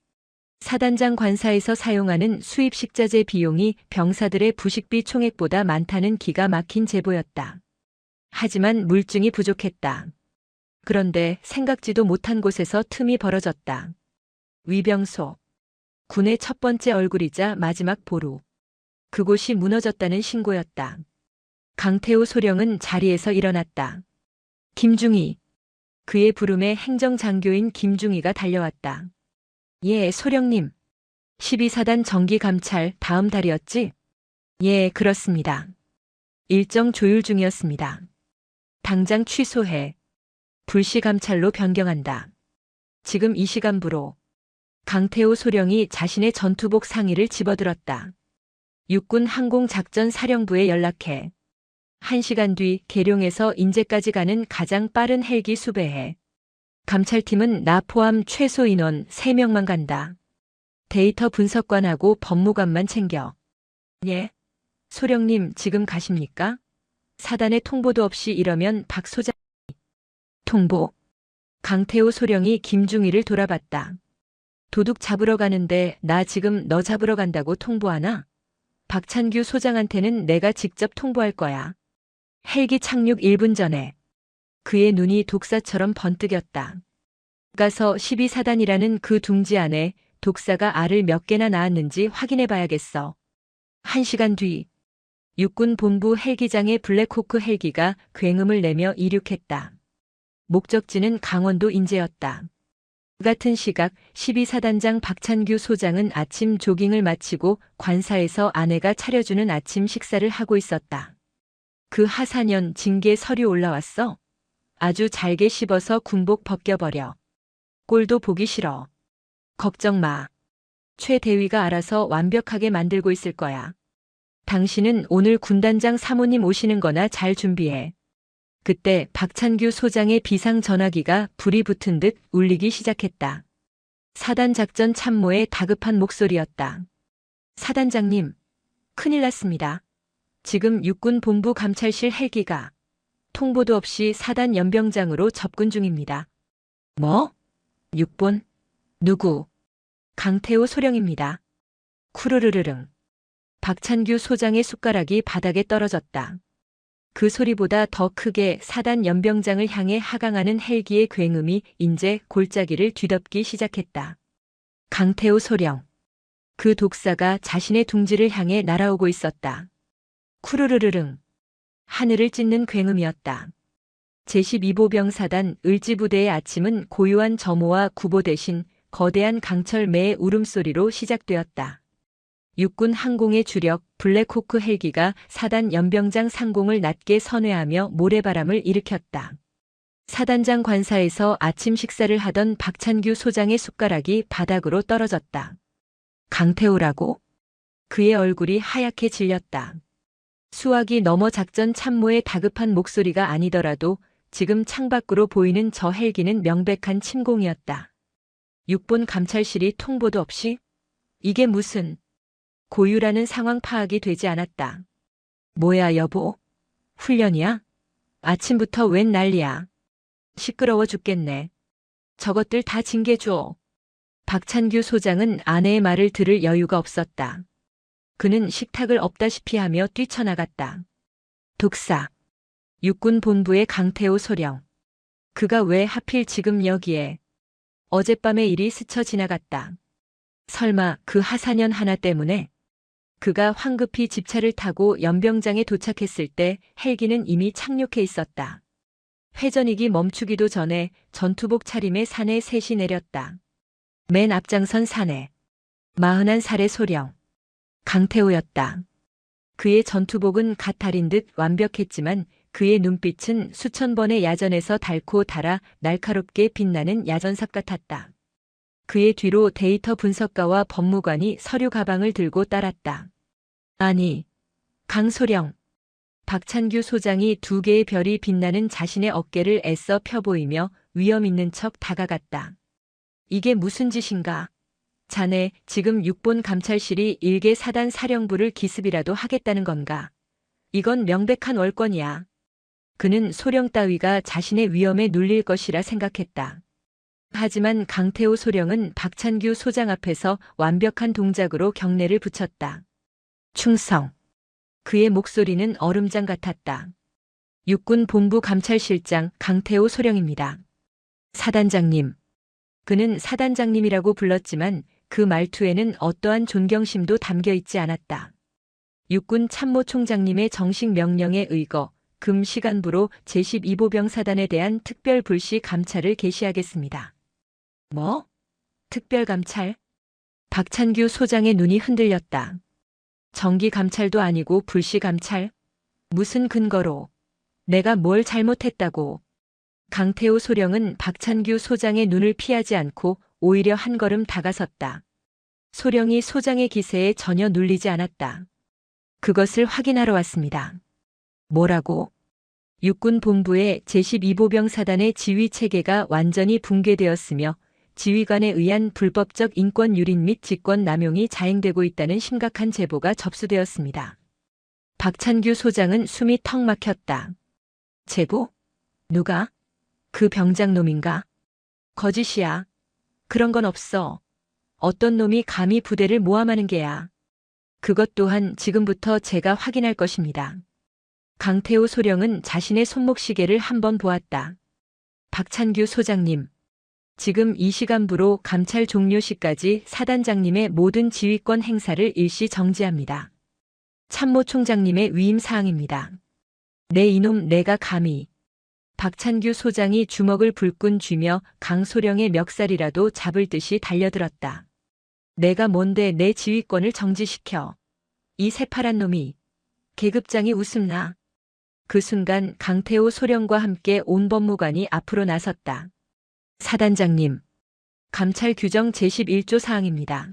사단장 관사에서 사용하는 수입 식자재 비용이 병사들의 부식비 총액보다 많다는 기가 막힌 제보였다. 하지만 물증이 부족했다. 그런데 생각지도 못한 곳에서 틈이 벌어졌다. 위병소. 군의 첫 번째 얼굴이자 마지막 보루. 그곳이 무너졌다는 신고였다. 강태호 소령은 자리에서 일어났다. 김중희. 그의 부름에 행정장교인 김중희가 달려왔다. 예, 소령님. 12사단 정기감찰 다음 달이었지? 예, 그렇습니다. 일정 조율 중이었습니다. 당장 취소해. 불시감찰로 변경한다. 지금 이 시간부로. 강태호 소령이 자신의 전투복 상의를 집어들었다. 육군 항공작전사령부에 연락해. 1시간 뒤 계룡에서 인제까지 가는 가장 빠른 헬기 수배해. 감찰팀은 나 포함 최소 인원 3명만 간다. 데이터 분석관하고 법무관만 챙겨. 예. 소령님 지금 가십니까? 사단에 통보도 없이 이러면 박 소장. 통보. 강태호 소령이 김중희를 돌아봤다. 도둑 잡으러 가는데 나 지금 너 잡으러 간다고 통보하나? 박찬규 소장한테는 내가 직접 통보할 거야. 헬기 착륙 1분 전에. 그의 눈이 독사처럼 번뜩였다. 가서 12사단이라는 그 둥지 안에 독사가 알을 몇 개나 낳았는지 확인해 봐야겠어. 1시간 뒤. 육군 본부 헬기장의 블랙호크 헬기가 굉음을 내며 이륙했다. 목적지는 강원도 인제였다. 같은 시각 12사단장 박찬규 소장은 아침 조깅을 마치고 관사에서 아내가 차려주는 아침 식사를 하고 있었다. 그 하사년 징계 서류 올라왔어? 아주 잘게 씹어서 군복 벗겨버려. 꼴도 보기 싫어. 걱정 마. 최 대위가 알아서 완벽하게 만들고 있을 거야. 당신은 오늘 군단장 사모님 오시는 거나 잘 준비해. 그때 박찬규 소장의 비상 전화기가 불이 붙은 듯 울리기 시작했다. 사단작전 참모의 다급한 목소리였다. 사단장님, 큰일 났습니다. 지금 육군 본부 감찰실 헬기가 통보도 없이 사단 연병장으로 접근 중입니다. 뭐? 육본? 누구? 강태호 소령입니다. 쿠르르르릉. 박찬규 소장의 숟가락이 바닥에 떨어졌다. 그 소리보다 더 크게 사단 연병장을 향해 하강하는 헬기의 굉음이 이제 골짜기를 뒤덮기 시작했다. 강태호 소령. 그 독사가 자신의 둥지를 향해 날아오고 있었다. 쿠르르르릉. 하늘을 찢는 굉음이었다. 제12보병사단 을지부대의 아침은 고요한 점호와 구보 대신 거대한 강철 매의 울음소리로 시작되었다. 육군 항공의 주력 블랙호크 헬기가 사단 연병장 상공을 낮게 선회하며 모래바람을 일으켰다. 사단장 관사에서 아침 식사를 하던 박찬규 소장의 숟가락이 바닥으로 떨어졌다. 강태호라고? 그의 얼굴이 하얗게 질렸다. 수화기 너머 작전 참모의 다급한 목소리가 아니더라도 지금 창밖으로 보이는 저 헬기는 명백한 침공이었다. 육본 감찰실이 통보도 없이? 이게 무슨... 고유라는 상황 파악이 되지 않았다. 뭐야 여보? 훈련이야? 아침부터 웬 난리야? 시끄러워 죽겠네. 저것들 다 징계줘. 박찬규 소장은 아내의 말을 들을 여유가 없었다. 그는 식탁을 엎다시피 하며 뛰쳐나갔다. 독사. 육군 본부의 강태호 소령. 그가 왜 하필 지금 여기에? 어젯밤의 일이 스쳐 지나갔다. 설마 그 하사년 하나 때문에? 그가 황급히 집차를 타고 연병장에 도착했을 때 헬기는 이미 착륙해 있었다. 회전익이 멈추기도 전에 전투복 차림의 사내 셋이 내렸다. 맨 앞장선 사내. 41살의 소령. 강태호였다. 그의 전투복은 갓 다린 듯 완벽했지만 그의 눈빛은 수천 번의 야전에서 닳고 달아 날카롭게 빛나는 야전삽 같았다. 그의 뒤로 데이터 분석가와 법무관이 서류 가방을 들고 따랐다. 아니, 강소령. 박찬규 소장이 두 개의 별이 빛나는 자신의 어깨를 애써 펴보이며 위험 있는 척 다가갔다. 이게 무슨 짓인가? 자네 지금 육본 감찰실이 일개 사단 사령부를 기습이라도 하겠다는 건가? 이건 명백한 월권이야. 그는 소령 따위가 자신의 위험에 눌릴 것이라 생각했다. 하지만 강태호 소령은 박찬규 소장 앞에서 완벽한 동작으로 경례를 붙였다. 충성. 그의 목소리는 얼음장 같았다. 육군 본부 감찰실장 강태호 소령입니다. 사단장님. 그는 사단장님이라고 불렀지만 그 말투에는 어떠한 존경심도 담겨 있지 않았다. 육군 참모총장님의 정식 명령에 의거 금시간부로 제12보병 사단에 대한 특별 불시 감찰을 개시하겠습니다. 뭐? 특별 감찰? 박찬규 소장의 눈이 흔들렸다. 정기 감찰도 아니고 불시 감찰? 무슨 근거로? 내가 뭘 잘못했다고? 강태호 소령은 박찬규 소장의 눈을 피하지 않고 오히려 한 걸음 다가섰다. 소령이 소장의 기세에 전혀 눌리지 않았다. 그것을 확인하러 왔습니다. 뭐라고? 육군 본부의 제12보병 사단의 지휘 체계가 완전히 붕괴되었으며 지휘관에 의한 불법적 인권 유린 및 직권 남용이 자행되고 있다는 심각한 제보가 접수되었습니다. 박찬규 소장은 숨이 턱 막혔다. 제보? 누가? 그 병장놈인가? 거짓이야. 그런 건 없어. 어떤 놈이 감히 부대를 모함하는 게야. 그것 또한 지금부터 제가 확인할 것입니다. 강태호 소령은 자신의 손목시계를 한번 보았다. 박찬규 소장님. 지금 이 시간부로 감찰 종료 시까지 사단장님의 모든 지휘권 행사를 일시 정지합니다. 참모총장님의 위임 사항입니다. 내 이놈 내가 감히. 박찬규 소장이 주먹을 불끈 쥐며 강소령의 멱살이라도 잡을 듯이 달려들었다. 내가 뭔데 내 지휘권을 정지시켜. 이 새파란 놈이. 계급장이 웃음나. 그 순간 강태호 소령과 함께 온 법무관이 앞으로 나섰다. 사단장님. 감찰 규정 제11조 사항입니다.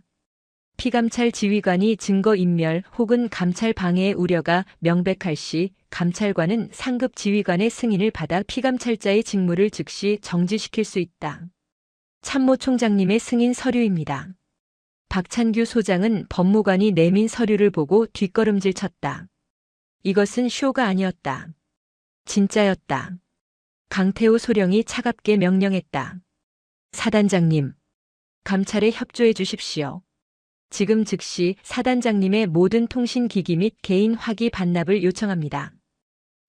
피감찰 지휘관이 증거인멸 혹은 감찰 방해의 우려가 명백할 시 감찰관은 상급 지휘관의 승인을 받아 피감찰자의 직무를 즉시 정지시킬 수 있다. 참모총장님의 승인 서류입니다. 박찬규 소장은 법무관이 내민 서류를 보고 뒷걸음질 쳤다. 이것은 쇼가 아니었다. 진짜였다. 강태호 소령이 차갑게 명령했다. 사단장님, 감찰에 협조해 주십시오. 지금 즉시 사단장님의 모든 통신기기 및 개인 화기 반납을 요청합니다.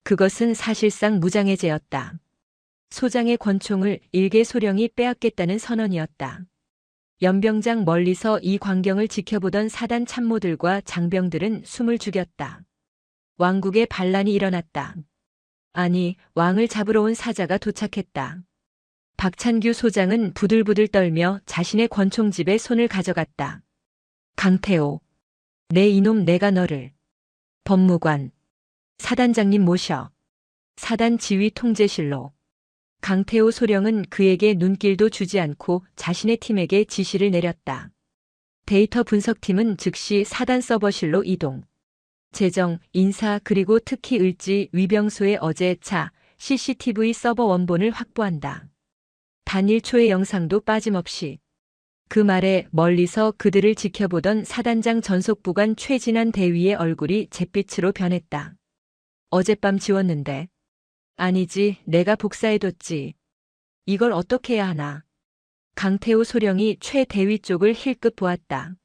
그것은 사실상 무장해제였다. 소장의 권총을 일개 소령이 빼앗겠다는 선언이었다. 연병장 멀리서 이 광경을 지켜보던 사단 참모들과 장병들은 숨을 죽였다. 왕국의 반란이 일어났다. 아니, 왕을 잡으러 온 사자가 도착했다. 박찬규 소장은 부들부들 떨며 자신의 권총집에 손을 가져갔다. 강태호. 내 이놈 내가 너를. 법무관. 사단장님 모셔. 사단 지휘 통제실로. 강태호 소령은 그에게 눈길도 주지 않고 자신의 팀에게 지시를 내렸다. 데이터 분석팀은 즉시 사단 서버실로 이동. 재정, 인사 그리고 특히 을지 위병소의 어제 차 CCTV 서버 원본을 확보한다. 단 1초의 영상도 빠짐없이. 그 말에 멀리서 그들을 지켜보던 사단장 전속부관 최진한 대위의 얼굴이 잿빛으로 변했다. 어젯밤 지웠는데. 아니지, 내가 복사해뒀지. 이걸 어떻게 해야 하나. 강태호 소령이 최 대위 쪽을 힐끗 보았다.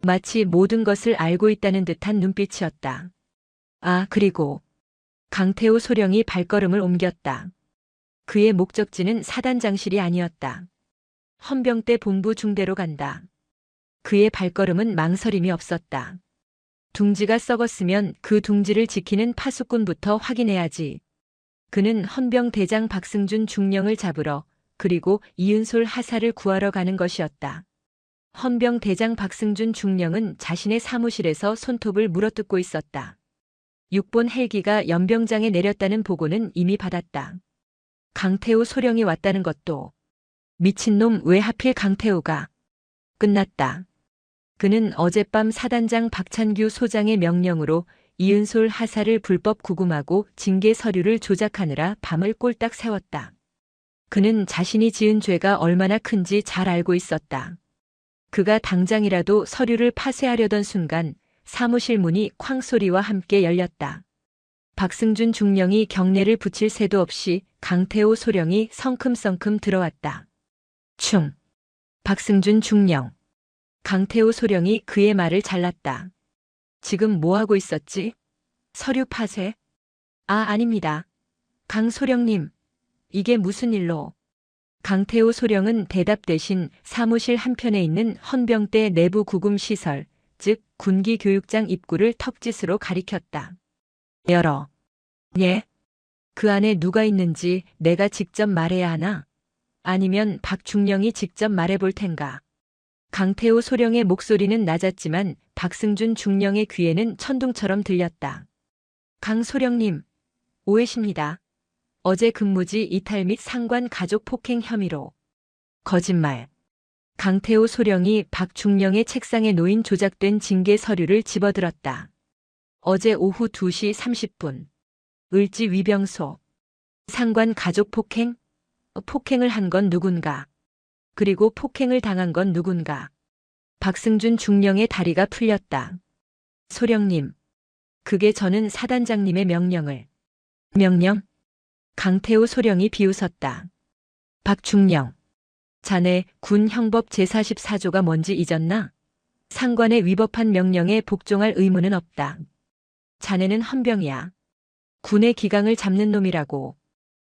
마치 모든 것을 알고 있다는 듯한 눈빛이었다. 아, 그리고 강태호 소령이 발걸음을 옮겼다. 그의 목적지는 사단장실이 아니었다. 헌병대 본부 중대로 간다. 그의 발걸음은 망설임이 없었다. 둥지가 썩었으면 그 둥지를 지키는 파수꾼부터 확인해야지. 그는 헌병대장 박승준 중령을 잡으러 그리고 이은솔 하사를 구하러 가는 것이었다. 헌병대장 박승준 중령은 자신의 사무실에서 손톱을 물어뜯고 있었다. 6본 헬기가 연병장에 내렸다는 보고는 이미 받았다. 강태호 소령이 왔다는 것도. 미친놈, 왜 하필 강태호가. 끝났다. 그는 어젯밤 사단장 박찬규 소장의 명령으로 이은솔 하사를 불법 구금하고 징계 서류를 조작하느라 밤을 꼴딱 새웠다. 그는 자신이 지은 죄가 얼마나 큰지 잘 알고 있었다. 그가 당장이라도 서류를 파쇄하려던 순간 사무실 문이 쾅 소리와 함께 열렸다. 박승준 중령이 경례를 붙일 새도 없이 강태호 소령이 성큼성큼 들어왔다. 충. 박승준 중령. 강태호 소령이 그의 말을 잘랐다. 지금 뭐 하고 있었지? 서류 파쇄? 아, 아닙니다. 강 소령님. 이게 무슨 일로? 강태호 소령은 대답 대신 사무실 한편에 있는 헌병대 내부 구금 시설, 즉 군기 교육장 입구를 턱짓으로 가리켰다. 열어. 예? 그 안에 누가 있는지 내가 직접 말해야 하나? 아니면 박 중령이 직접 말해볼 텐가? 강태호 소령의 목소리는 낮았지만 박승준 중령의 귀에는 천둥처럼 들렸다. 강 소령님, 오해십니다. 어제 근무지 이탈 및 상관 가족 폭행 혐의로. 거짓말. 강태호 소령이 박 중령의 책상에 놓인 조작된 징계 서류를 집어들었다. 어제 오후 2시 30분. 을지 위병소. 상관 가족 폭행? 폭행을 한 건 누군가? 그리고 폭행을 당한 건 누군가? 박승준 중령의 다리가 풀렸다. 소령님. 그게 저는 사단장님의 명령을. 명령? 강태호 소령이 비웃었다. 박 중령. 자네 군 형법 제44조가 뭔지 잊었나? 상관에 위법한 명령에 복종할 의무는 없다. 자네는 헌병이야. 군의 기강을 잡는 놈이라고.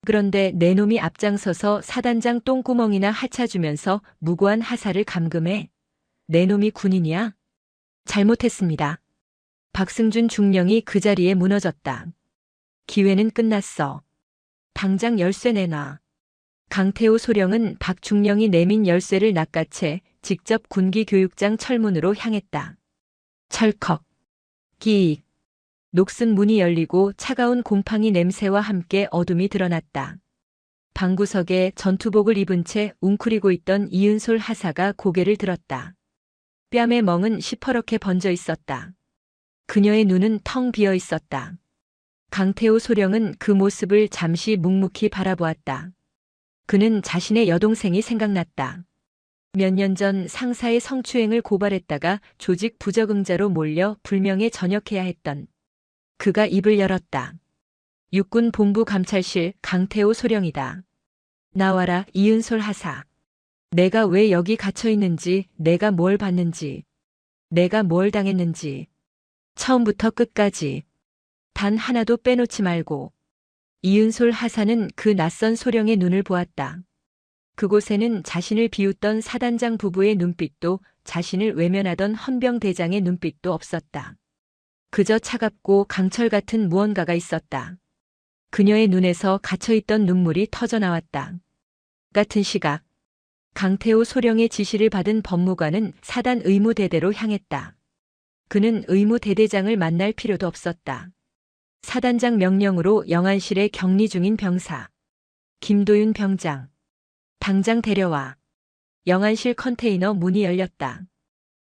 그런데 내 놈이 앞장서서 사단장 똥구멍이나 하차주면서 무고한 하사를 감금해. 내 놈이 군인이야? 잘못했습니다. 박승준 중령이 그 자리에 무너졌다. 기회는 끝났어. 당장 열쇠 내놔. 강태호 소령은 박 중령이 내민 열쇠를 낚아채 직접 군기 교육장 철문으로 향했다. 철컥. 기익. 녹슨 문이 열리고 차가운 곰팡이 냄새와 함께 어둠이 드러났다. 방구석에 전투복을 입은 채 웅크리고 있던 이은솔 하사가 고개를 들었다. 뺨의 멍은 시퍼렇게 번져 있었다. 그녀의 눈은 텅 비어 있었다. 강태호 소령은 그 모습을 잠시 묵묵히 바라보았다. 그는 자신의 여동생이 생각났다. 몇 년 전 상사의 성추행을 고발했다가 조직 부적응자로 몰려 불명예 전역해야 했던. 그가 입을 열었다. 육군 본부 감찰실 강태호 소령이다. 나와라, 이은솔 하사. 내가 왜 여기 갇혀 있는지, 내가 뭘 봤는지, 내가 뭘 당했는지. 처음부터 끝까지. 단 하나도 빼놓지 말고. 이은솔 하사는 그 낯선 소령의 눈을 보았다. 그곳에는 자신을 비웃던 사단장 부부의 눈빛도 자신을 외면하던 헌병대장의 눈빛도 없었다. 그저 차갑고 강철 같은 무언가가 있었다. 그녀의 눈에서 갇혀있던 눈물이 터져나왔다. 같은 시각 강태호 소령의 지시를 받은 법무관은 사단 의무대대로 향했다. 그는 의무대대장을 만날 필요도 없었다. 사단장 명령으로 영안실에 격리 중인 병사 김도윤 병장. 당장 데려와. 영안실 컨테이너 문이 열렸다.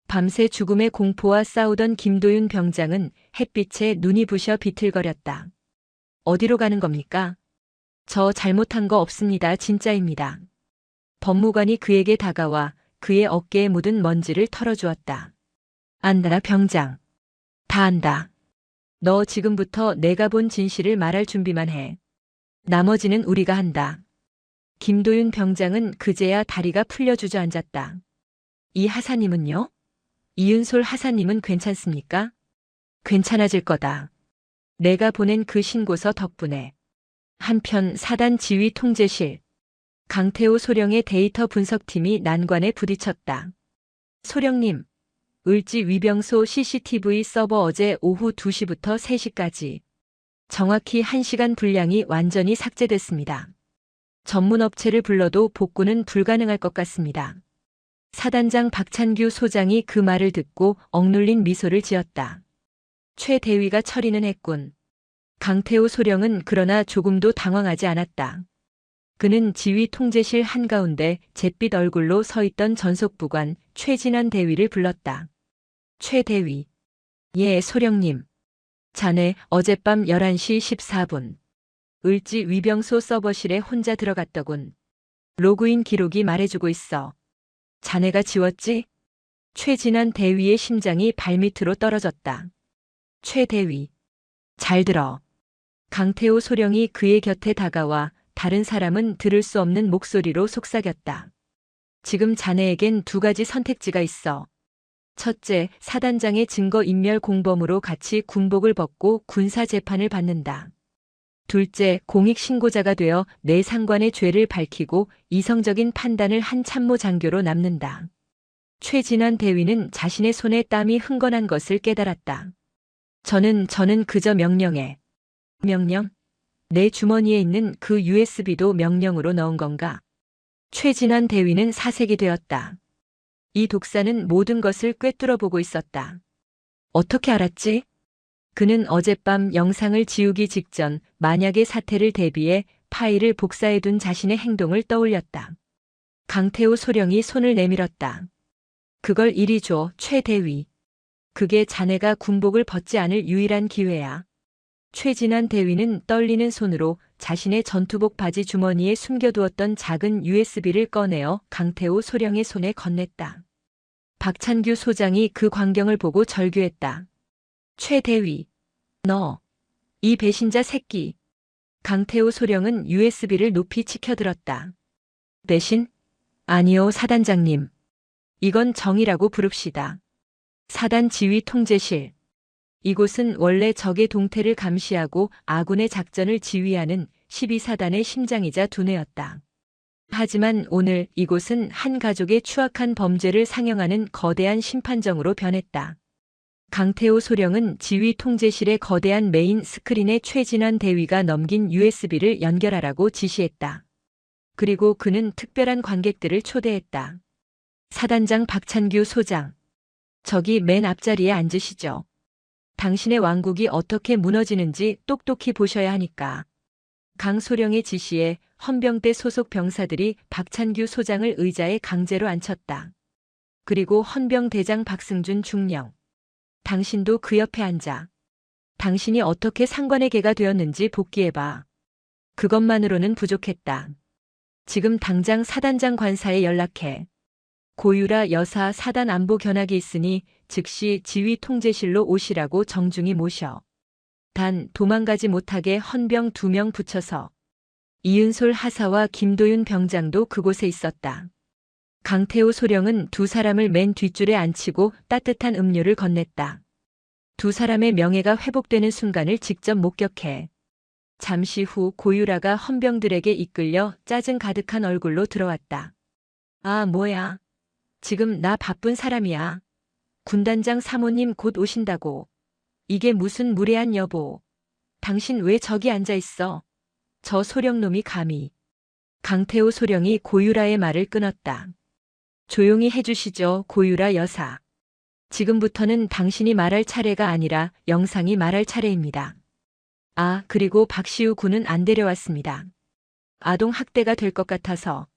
밤새 죽음의 공포와 싸우던 김도윤 병장은 햇빛에 눈이 부셔 비틀거렸다. 어디로 가는 겁니까? 저 잘못한 거 없습니다. 진짜입니다. 법무관이 그에게 다가와 그의 어깨에 묻은 먼지를 털어주었다. 안다, 병장. 다 안다. 너 지금부터 내가 본 진실을 말할 준비만 해. 나머지는 우리가 한다. 김도윤 병장은 그제야 다리가 풀려 주저앉았다. 이 하사님은요? 이윤솔 하사님은 괜찮습니까? 괜찮아질 거다. 내가 보낸 그 신고서 덕분에. 한편 사단 지휘 통제실. 강태호 소령의 데이터 분석팀이 난관에 부딪혔다. 소령님, 을지 위병소 CCTV 서버 어제 오후 2시부터 3시까지 정확히 1시간 분량이 완전히 삭제됐습니다. 전문 업체를 불러도 복구는 불가능할 것 같습니다. 사단장 박찬규 소장이 그 말을 듣고 억눌린 미소를 지었다. 최 대위가 처리는 했군. 강태호 소령은 그러나 조금도 당황하지 않았다. 그는 지휘 통제실 한가운데 잿빛 얼굴로 서 있던 전속부관 최진환 대위를 불렀다. 최 대위. 예, 소령님. 자네 어젯밤 11시 14분. 을지 위병소 서버실에 혼자 들어갔더군. 로그인 기록이 말해주고 있어. 자네가 지웠지? 최진환 대위의 심장이 발밑으로 떨어졌다. 최 대위. 잘 들어. 강태호 소령이 그의 곁에 다가와 다른 사람은 들을 수 없는 목소리로 속삭였다. 지금 자네에겐 2가지 선택지가 있어. 첫째, 사단장의 증거인멸 공범으로 같이 군복을 벗고 군사재판을 받는다. 둘째, 공익신고자가 되어 내 상관의 죄를 밝히고 이성적인 판단을 한 참모 장교로 남는다. 최진환 대위는 자신의 손에 땀이 흥건한 것을 깨달았다. 저는 그저 명령에. 명령? 내 주머니에 있는 그 USB도 명령으로 넣은 건가? 최진환 대위는 사색이 되었다. 이 독사는 모든 것을 꿰뚫어 보고 있었다. 어떻게 알았지? 그는 어젯밤 영상을 지우기 직전 만약의 사태를 대비해 파일을 복사해둔 자신의 행동을 떠올렸다. 강태호 소령이 손을 내밀었다. 그걸 이리 줘, 최 대위. 그게 자네가 군복을 벗지 않을 유일한 기회야. 최진환 대위는 떨리는 손으로 자신의 전투복 바지 주머니에 숨겨두었던 작은 USB를 꺼내어 강태호 소령의 손에 건넸다. 박찬규 소장이 그 광경을 보고 절규했다. 최 대위. 너. 이 배신자 새끼. 강태호 소령은 USB를 높이 치켜들었다. 배신? 아니요, 사단장님. 이건 정의라고 부릅시다. 사단 지휘 통제실. 이곳은 원래 적의 동태를 감시하고 아군의 작전을 지휘하는 12사단의 심장이자 두뇌였다. 하지만 오늘 이곳은 한 가족의 추악한 범죄를 상영하는 거대한 심판정으로 변했다. 강태호 소령은 지휘 통제실의 거대한 메인 스크린에 최진환 대위가 넘긴 USB를 연결하라고 지시했다. 그리고 그는 특별한 관객들을 초대했다. 사단장 박찬규 소장. 저기 맨 앞자리에 앉으시죠. 당신의 왕국이 어떻게 무너지는지 똑똑히 보셔야 하니까. 강소령의 지시에 헌병대 소속 병사들이 박찬규 소장을 의자에 강제로 앉혔다. 그리고 헌병대장 박승준 중령. 당신도 그 옆에 앉아. 당신이 어떻게 상관의 개가 되었는지 복귀해봐. 그것만으로는 부족했다. 지금 당장 사단장 관사에 연락해. 고유라 여사 사단 안보 견학이 있으니 즉시 지휘 통제실로 오시라고 정중히 모셔. 단 도망가지 못하게 헌병 2명 붙여서. 이윤솔 하사와 김도윤 병장도 그곳에 있었다. 강태호 소령은 2사람을 맨 뒷줄에 앉히고 따뜻한 음료를 건넸다. 2사람의 명예가 회복되는 순간을 직접 목격해. 잠시 후 고유라가 헌병들에게 이끌려 짜증 가득한 얼굴로 들어왔다. 아, 뭐야. 지금 나 바쁜 사람이야. 군단장 사모님 곧 오신다고. 이게 무슨 무례한 여보. 당신 왜 저기 앉아 있어? 저 소령놈이 감히. 강태호 소령이 고유라의 말을 끊었다. 조용히 해주시죠, 고유라 여사. 지금부터는 당신이 말할 차례가 아니라 영상이 말할 차례입니다. 아, 그리고 박시우 군은 안 데려왔습니다. 아동 학대가 될 것 같아서.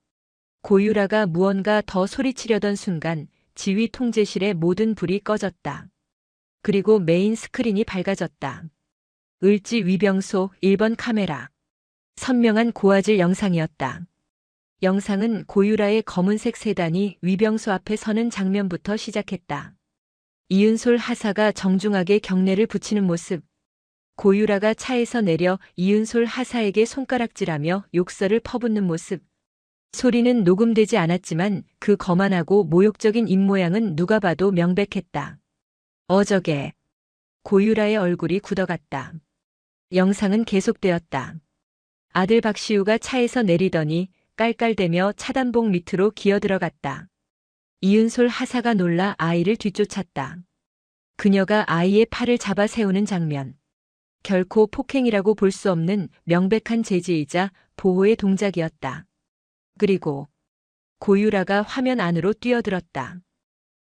고유라가 무언가 더 소리치려던 순간 지휘 통제실의 모든 불이 꺼졌다. 그리고 메인 스크린이 밝아졌다. 을지 위병소 1번 카메라. 선명한 고화질 영상이었다. 영상은 고유라의 검은색 세단이 위병소 앞에 서는 장면부터 시작했다. 이윤솔 하사가 정중하게 경례를 붙이는 모습. 고유라가 차에서 내려 이윤솔 하사에게 손가락질하며 욕설을 퍼붓는 모습. 소리는 녹음되지 않았지만 그 거만하고 모욕적인 입모양은 누가 봐도 명백했다. 어저께 고유라의 얼굴이 굳어갔다. 영상은 계속되었다. 아들 박시우가 차에서 내리더니 깔깔대며 차단봉 밑으로 기어들어갔다. 이은솔 하사가 놀라 아이를 뒤쫓았다. 그녀가 아이의 팔을 잡아 세우는 장면. 결코 폭행이라고 볼 수 없는 명백한 제지이자 보호의 동작이었다. 그리고 고유라가 화면 안으로 뛰어들었다.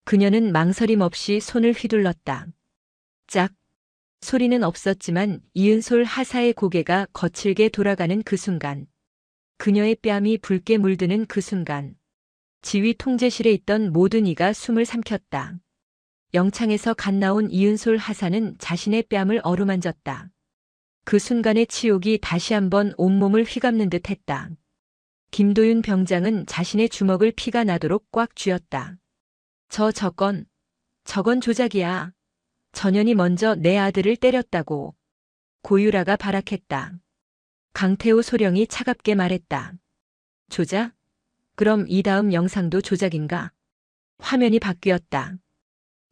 그녀는 망설임 없이 손을 휘둘렀다. 짝! 소리는 없었지만 이은솔 하사의 고개가 거칠게 돌아가는 그 순간, 그녀의 뺨이 붉게 물드는 그 순간, 지휘 통제실에 있던 모든 이가 숨을 삼켰다. 영창에서 갓 나온 이은솔 하사는 자신의 뺨을 어루만졌다. 그 순간의 치욕이 다시 한번 온몸을 휘감는 듯 했다. 김도윤 병장은 자신의 주먹을 피가 나도록 꽉 쥐었다. 저건 조작이야. 전현이 먼저 내 아들을 때렸다고. 고유라가 발악했다. 강태호 소령이 차갑게 말했다. 조작? 그럼 이 다음 영상도 조작인가? 화면이 바뀌었다.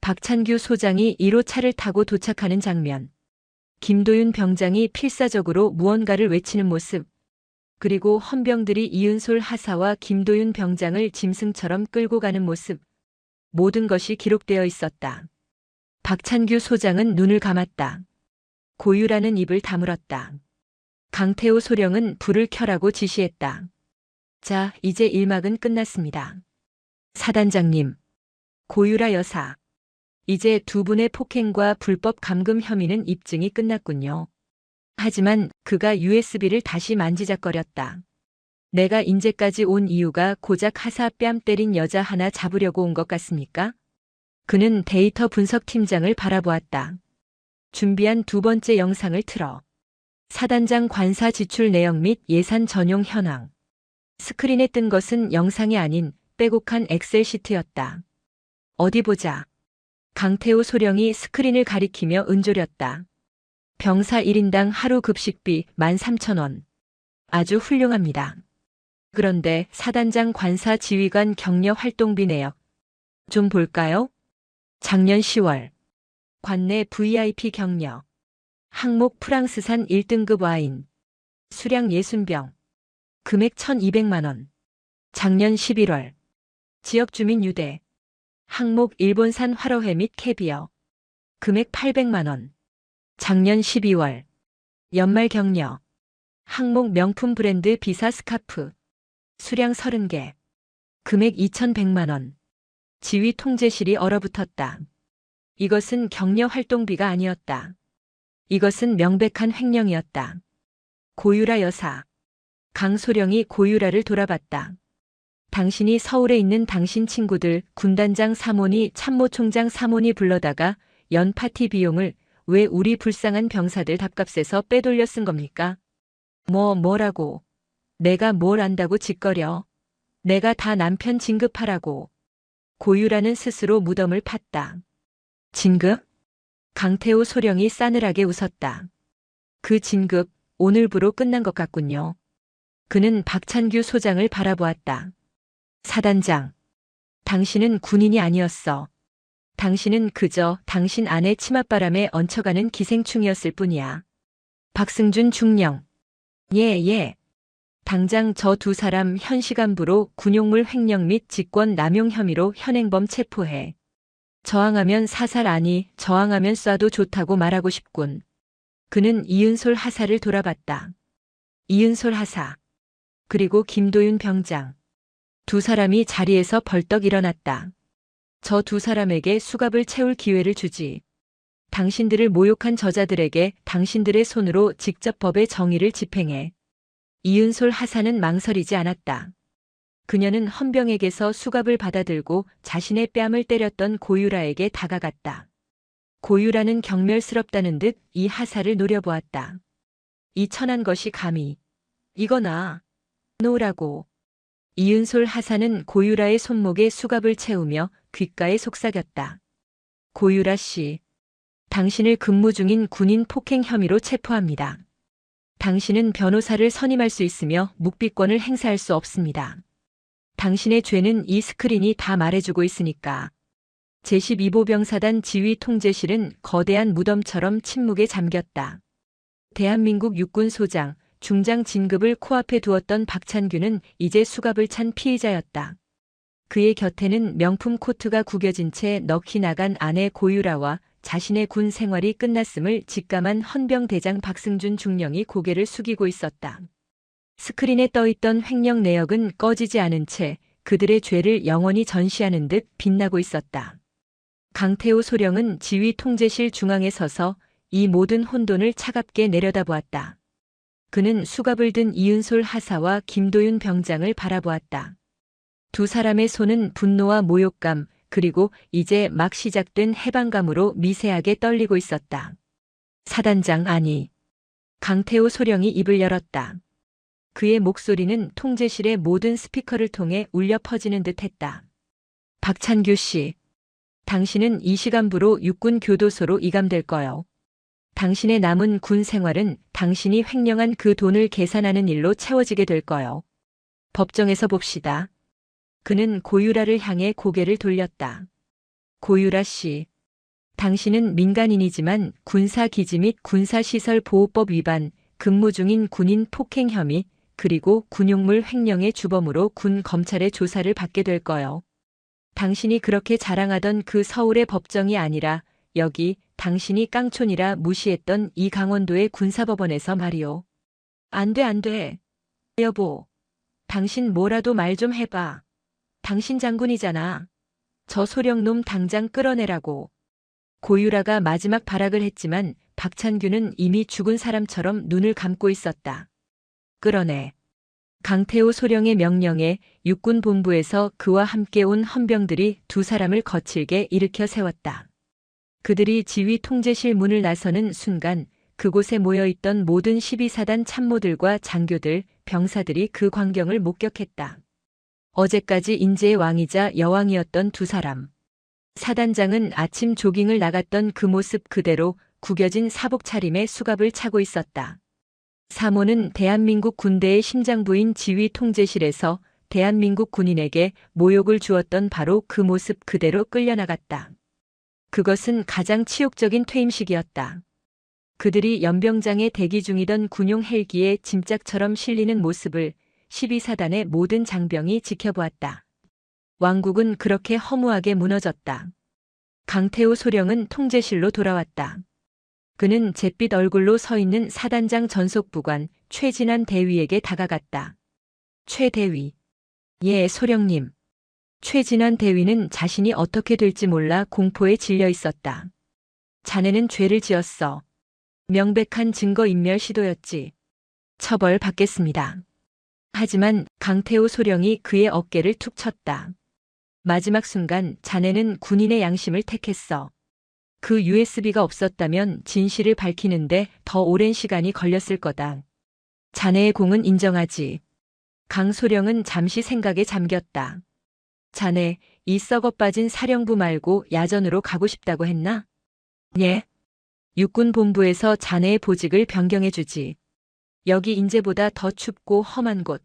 박찬규 소장이 1호차를 타고 도착하는 장면. 김도윤 병장이 필사적으로 무언가를 외치는 모습. 그리고 헌병들이 이은솔 하사와 김도윤 병장을 짐승처럼 끌고 가는 모습. 모든 것이 기록되어 있었다. 박찬규 소장은 눈을 감았다. 고유라는 입을 다물었다. 강태호 소령은 불을 켜라고 지시했다. 자, 이제 일막은 끝났습니다. 사단장님, 고유라 여사. 이제 두 분의 폭행과 불법 감금 혐의는 입증이 끝났군요. 하지만 그가 USB를 다시 만지작거렸다. 내가 인제까지 온 이유가 고작 하사 뺨 때린 여자 하나 잡으려고 온 것 같습니까? 그는 데이터 분석 팀장을 바라보았다. 준비한 두 번째 영상을 틀어. 사단장 관사 지출 내역 및 예산 전용 현황. 스크린에 뜬 것은 영상이 아닌 빼곡한 엑셀 시트였다. 어디 보자. 강태호 소령이 스크린을 가리키며 은조렸다. 병사 1인당 하루 급식비 13,000원. 아주 훌륭합니다. 그런데 사단장 관사 지휘관 격려 활동비 내역. 좀 볼까요? 작년 10월. 관내 VIP 격려. 항목 프랑스산 1등급 와인. 수량 60병. 금액 1,200만 원. 작년 11월. 지역 주민 유대. 항목 일본산 화로회 및 캐비어. 금액 800만 원. 작년 12월. 연말 격려. 항목 명품 브랜드 비사 스카프. 수량 30개. 금액 2,100만 원. 지휘 통제실이 얼어붙었다. 이것은 격려 활동비가 아니었다. 이것은 명백한 횡령이었다. 고유라 여사. 강소령이 고유라를 돌아봤다. 당신이 서울에 있는 당신 친구들 군단장 사모니 참모총장 사모니 불러다가 연 파티 비용을 왜 우리 불쌍한 병사들 밥값에서 빼돌려 쓴 겁니까? 뭐라고? 내가 뭘 안다고 짓거려. 내가 다 남편 진급하라고. 고유라는 스스로 무덤을 팠다. 진급? 강태호 소령이 싸늘하게 웃었다. 그 진급, 오늘부로 끝난 것 같군요. 그는 박찬규 소장을 바라보았다. 사단장. 당신은 군인이 아니었어. 당신은 그저 당신 아내 치맛바람에 얹혀가는 기생충이었을 뿐이야. 박승준 중령. 예. 당장 저 두 사람 현시간부로 군용물 횡령 및 직권 남용 혐의로 현행범 체포해. 저항하면 사살 아니 저항하면 쏴도 좋다고 말하고 싶군. 그는 이은솔 하사를 돌아봤다. 이은솔 하사. 그리고 김도윤 병장. 두 사람이 자리에서 벌떡 일어났다. 저 두 사람에게 수갑을 채울 기회를 주지. 당신들을 모욕한 저자들에게 당신들의 손으로 직접 법의 정의를 집행해. 이은솔 하사는 망설이지 않았다. 그녀는 헌병에게서 수갑을 받아들고 자신의 뺨을 때렸던 고유라에게 다가갔다. 고유라는 경멸스럽다는 듯 이 하사를 노려보았다. 이 천한 것이 감히 이거나 놓으라고. 이은솔 하사는 고유라의 손목에 수갑을 채우며 귓가에 속삭였다. 고유라 씨, 당신을 근무 중인 군인 폭행 혐의로 체포합니다. 당신은 변호사를 선임할 수 있으며 묵비권을 행사할 수 없습니다. 당신의 죄는 이 스크린이 다 말해주고 있으니까. 제12보병사단 지휘 통제실은 거대한 무덤처럼 침묵에 잠겼다. 대한민국 육군소장, 중장 진급을 코앞에 두었던 박찬규는 이제 수갑을 찬 피의자였다. 그의 곁에는 명품 코트가 구겨진 채 넋이 나간 아내 고유라와 자신의 군 생활이 끝났음을 직감한 헌병대장 박승준 중령이 고개를 숙이고 있었다. 스크린에 떠있던 횡령 내역은 꺼지지 않은 채 그들의 죄를 영원히 전시하는 듯 빛나고 있었다. 강태호 소령은 지휘 통제실 중앙에 서서 이 모든 혼돈을 차갑게 내려다보았다. 그는 수갑을 든 이은솔 하사와 김도윤 병장을 바라보았다. 두 사람의 손은 분노와 모욕감, 그리고 이제 막 시작된 해방감으로 미세하게 떨리고 있었다. 사단장 아니. 강태호 소령이 입을 열었다. 그의 목소리는 통제실의 모든 스피커를 통해 울려 퍼지는 듯했다. 박찬규 씨. 당신은 이 시간부로 육군 교도소로 이감될 거요. 당신의 남은 군 생활은 당신이 횡령한 그 돈을 계산하는 일로 채워지게 될 거요. 법정에서 봅시다. 그는 고유라를 향해 고개를 돌렸다. 고유라 씨. 당신은 민간인이지만 군사기지 및 군사시설보호법 위반, 근무 중인 군인 폭행 혐의, 그리고 군용물 횡령의 주범으로 군 검찰의 조사를 받게 될 거요. 당신이 그렇게 자랑하던 그 서울의 법정이 아니라 여기 당신이 깡촌이라 무시했던 이 강원도의 군사법원에서 말이오. 안 돼, 안 돼. 여보. 당신 뭐라도 말 좀 해봐. 당신 장군이잖아. 저 소령놈 당장 끌어내라고. 고유라가 마지막 발악을 했지만 박찬규는 이미 죽은 사람처럼 눈을 감고 있었다. 끌어내. 강태호 소령의 명령에 육군 본부에서 그와 함께 온 헌병들이 두 사람을 거칠게 일으켜 세웠다. 그들이 지휘 통제실 문을 나서는 순간 그곳에 모여있던 모든 12사단 참모들과 장교들, 병사들이 그 광경을 목격했다. 어제까지 인제의 왕이자 여왕이었던 두 사람. 사단장은 아침 조깅을 나갔던 그 모습 그대로 구겨진 사복 차림에 수갑을 차고 있었다. 사모는 대한민국 군대의 심장부인 지휘 통제실에서 대한민국 군인에게 모욕을 주었던 바로 그 모습 그대로 끌려나갔다. 그것은 가장 치욕적인 퇴임식이었다. 그들이 연병장에 대기 중이던 군용 헬기에 짐짝처럼 실리는 모습을 12사단의 모든 장병이 지켜보았다. 왕국은 그렇게 허무하게 무너졌다. 강태호 소령은 통제실로 돌아왔다. 그는 잿빛 얼굴로 서 있는 사단장 전속부관 최진환 대위에게 다가갔다. 최 대위. 예, 소령님. 최진환 대위는 자신이 어떻게 될지 몰라 공포에 질려 있었다. 자네는 죄를 지었어. 명백한 증거인멸 시도였지. 처벌 받겠습니다. 하지만 강태호 소령이 그의 어깨를 툭 쳤다. 마지막 순간 자네는 군인의 양심을 택했어. 그 USB가 없었다면 진실을 밝히는데 더 오랜 시간이 걸렸을 거다. 자네의 공은 인정하지. 강소령은 잠시 생각에 잠겼다. 자네, 이 썩어 빠진 사령부 말고 야전으로 가고 싶다고 했나? 예. 육군 본부에서 자네의 보직을 변경해주지. 여기 인제보다 더 춥고 험한 곳.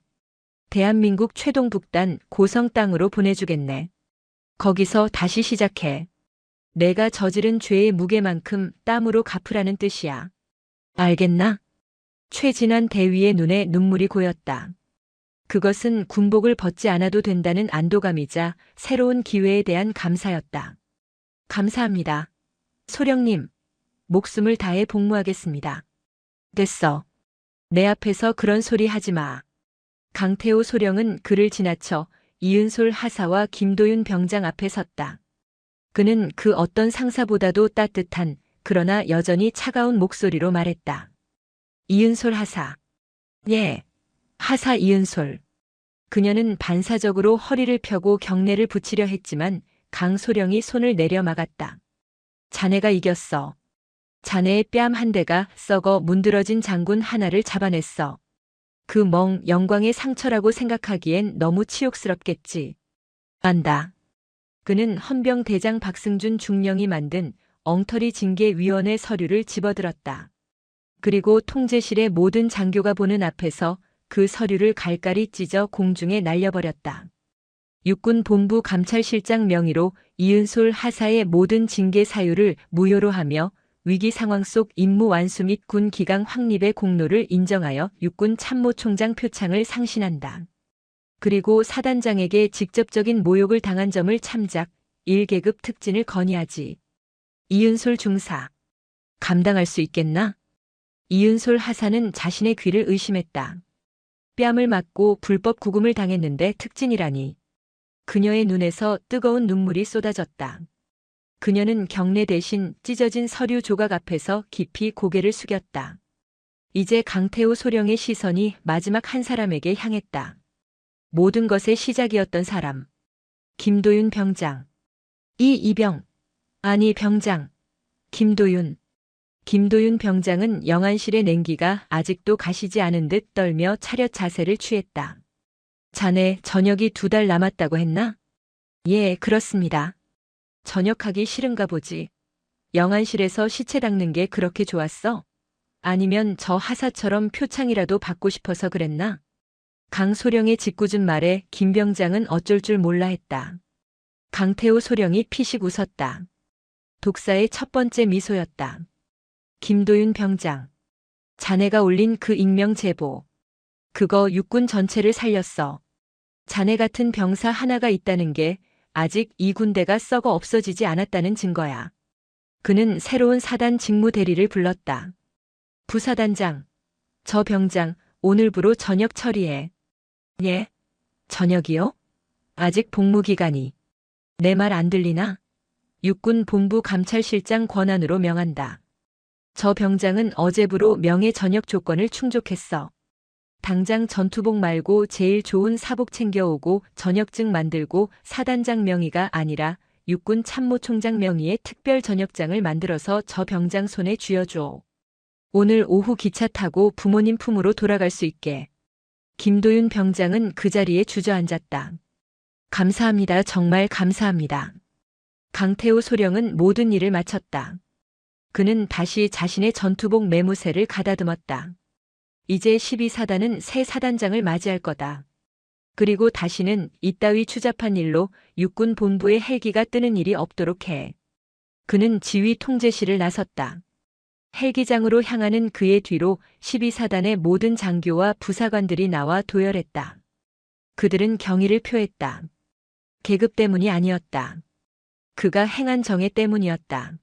대한민국 최동북단 고성 땅으로 보내주겠네. 거기서 다시 시작해. 내가 저지른 죄의 무게만큼 땀으로 갚으라는 뜻이야. 알겠나? 최진환 대위의 눈에 눈물이 고였다. 그것은 군복을 벗지 않아도 된다는 안도감이자 새로운 기회에 대한 감사였다. 감사합니다. 소령님, 목숨을 다해 복무하겠습니다. 됐어. 내 앞에서 그런 소리 하지 마. 강태호 소령은 그를 지나쳐 이은솔 하사와 김도윤 병장 앞에 섰다. 그는 그 어떤 상사보다도 따뜻한 그러나 여전히 차가운 목소리로 말했다. 이은솔 하사. 예. 하사 이은솔. 그녀는 반사적으로 허리를 펴고 경례를 붙이려 했지만 강소령이 손을 내려 막았다. 자네가 이겼어. 자네의 뺨 한 대가 썩어 문드러진 장군 하나를 잡아냈어. 그 영광의 상처라고 생각하기엔 너무 치욕스럽겠지. 안다. 그는 헌병대장 박승준 중령이 만든 엉터리 징계위원회 서류를 집어들었다. 그리고 통제실의 모든 장교가 보는 앞에서 그 서류를 갈갈이 찢어 공중에 날려버렸다. 육군 본부 감찰실장 명의로 이은솔 하사의 모든 징계 사유를 무효로 하며 위기 상황 속 임무 완수 및 군 기강 확립의 공로를 인정하여 육군 참모총장 표창을 상신한다. 그리고 사단장에게 직접적인 모욕을 당한 점을 참작 1계급 특진을 건의하지. 이은솔 중사. 감당할 수 있겠나? 이은솔 하사는 자신의 귀를 의심했다. 뺨을 맞고 불법 구금을 당했는데 특진이라니. 그녀의 눈에서 뜨거운 눈물이 쏟아졌다. 그녀는 경례 대신 찢어진 서류 조각 앞에서 깊이 고개를 숙였다. 이제 강태호 소령의 시선이 마지막 한 사람에게 향했다. 모든 것의 시작이었던 사람. 김도윤 병장. 이병. 아니 병장. 김도윤. 김도윤 병장은 영안실의 냉기가 아직도 가시지 않은 듯 떨며 차렷 자세를 취했다. 자네 전역이 2달 남았다고 했나? 예, 그렇습니다. 전역하기 싫은가 보지. 영안실에서 시체 닦는 게 그렇게 좋았어? 아니면 저 하사처럼 표창이라도 받고 싶어서 그랬나? 강소령의 짓궂은 말에 김 병장은 어쩔 줄 몰라 했다. 강태호 소령이 피식 웃었다. 독사의 첫 번째 미소였다. 김도윤 병장. 자네가 올린 그 익명 제보. 그거 육군 전체를 살렸어. 자네 같은 병사 하나가 있다는 게 아직 이 군대가 썩어 없어지지 않았다는 증거야. 그는 새로운 사단 직무 대리를 불렀다. 부사단장. 저 병장 오늘부로 전역 처리해. 예? 전역이요? 아직 복무 기간이. 내 말 안 들리나? 육군 본부 감찰실장 권한으로 명한다. 저 병장은 어제부로 명예 전역 조건을 충족했어. 당장 전투복 말고 제일 좋은 사복 챙겨오고 전역증 만들고 사단장 명의가 아니라 육군 참모총장 명의의 특별 전역장을 만들어서 저 병장 손에 쥐어줘. 오늘 오후 기차 타고 부모님 품으로 돌아갈 수 있게. 김도윤 병장은 그 자리에 주저앉았다. 감사합니다. 정말 감사합니다. 강태호 소령은 모든 일을 마쳤다. 그는 다시 자신의 전투복 매무새를 가다듬었다. 이제 12사단은 새 사단장을 맞이할 거다. 그리고 다시는 이따위 추잡한 일로 육군 본부에 헬기가 뜨는 일이 없도록 해. 그는 지휘 통제실을 나섰다. 헬기장으로 향하는 그의 뒤로 12사단의 모든 장교와 부사관들이 나와 도열했다. 그들은 경의를 표했다. 계급 때문이 아니었다. 그가 행한 정의 때문이었다.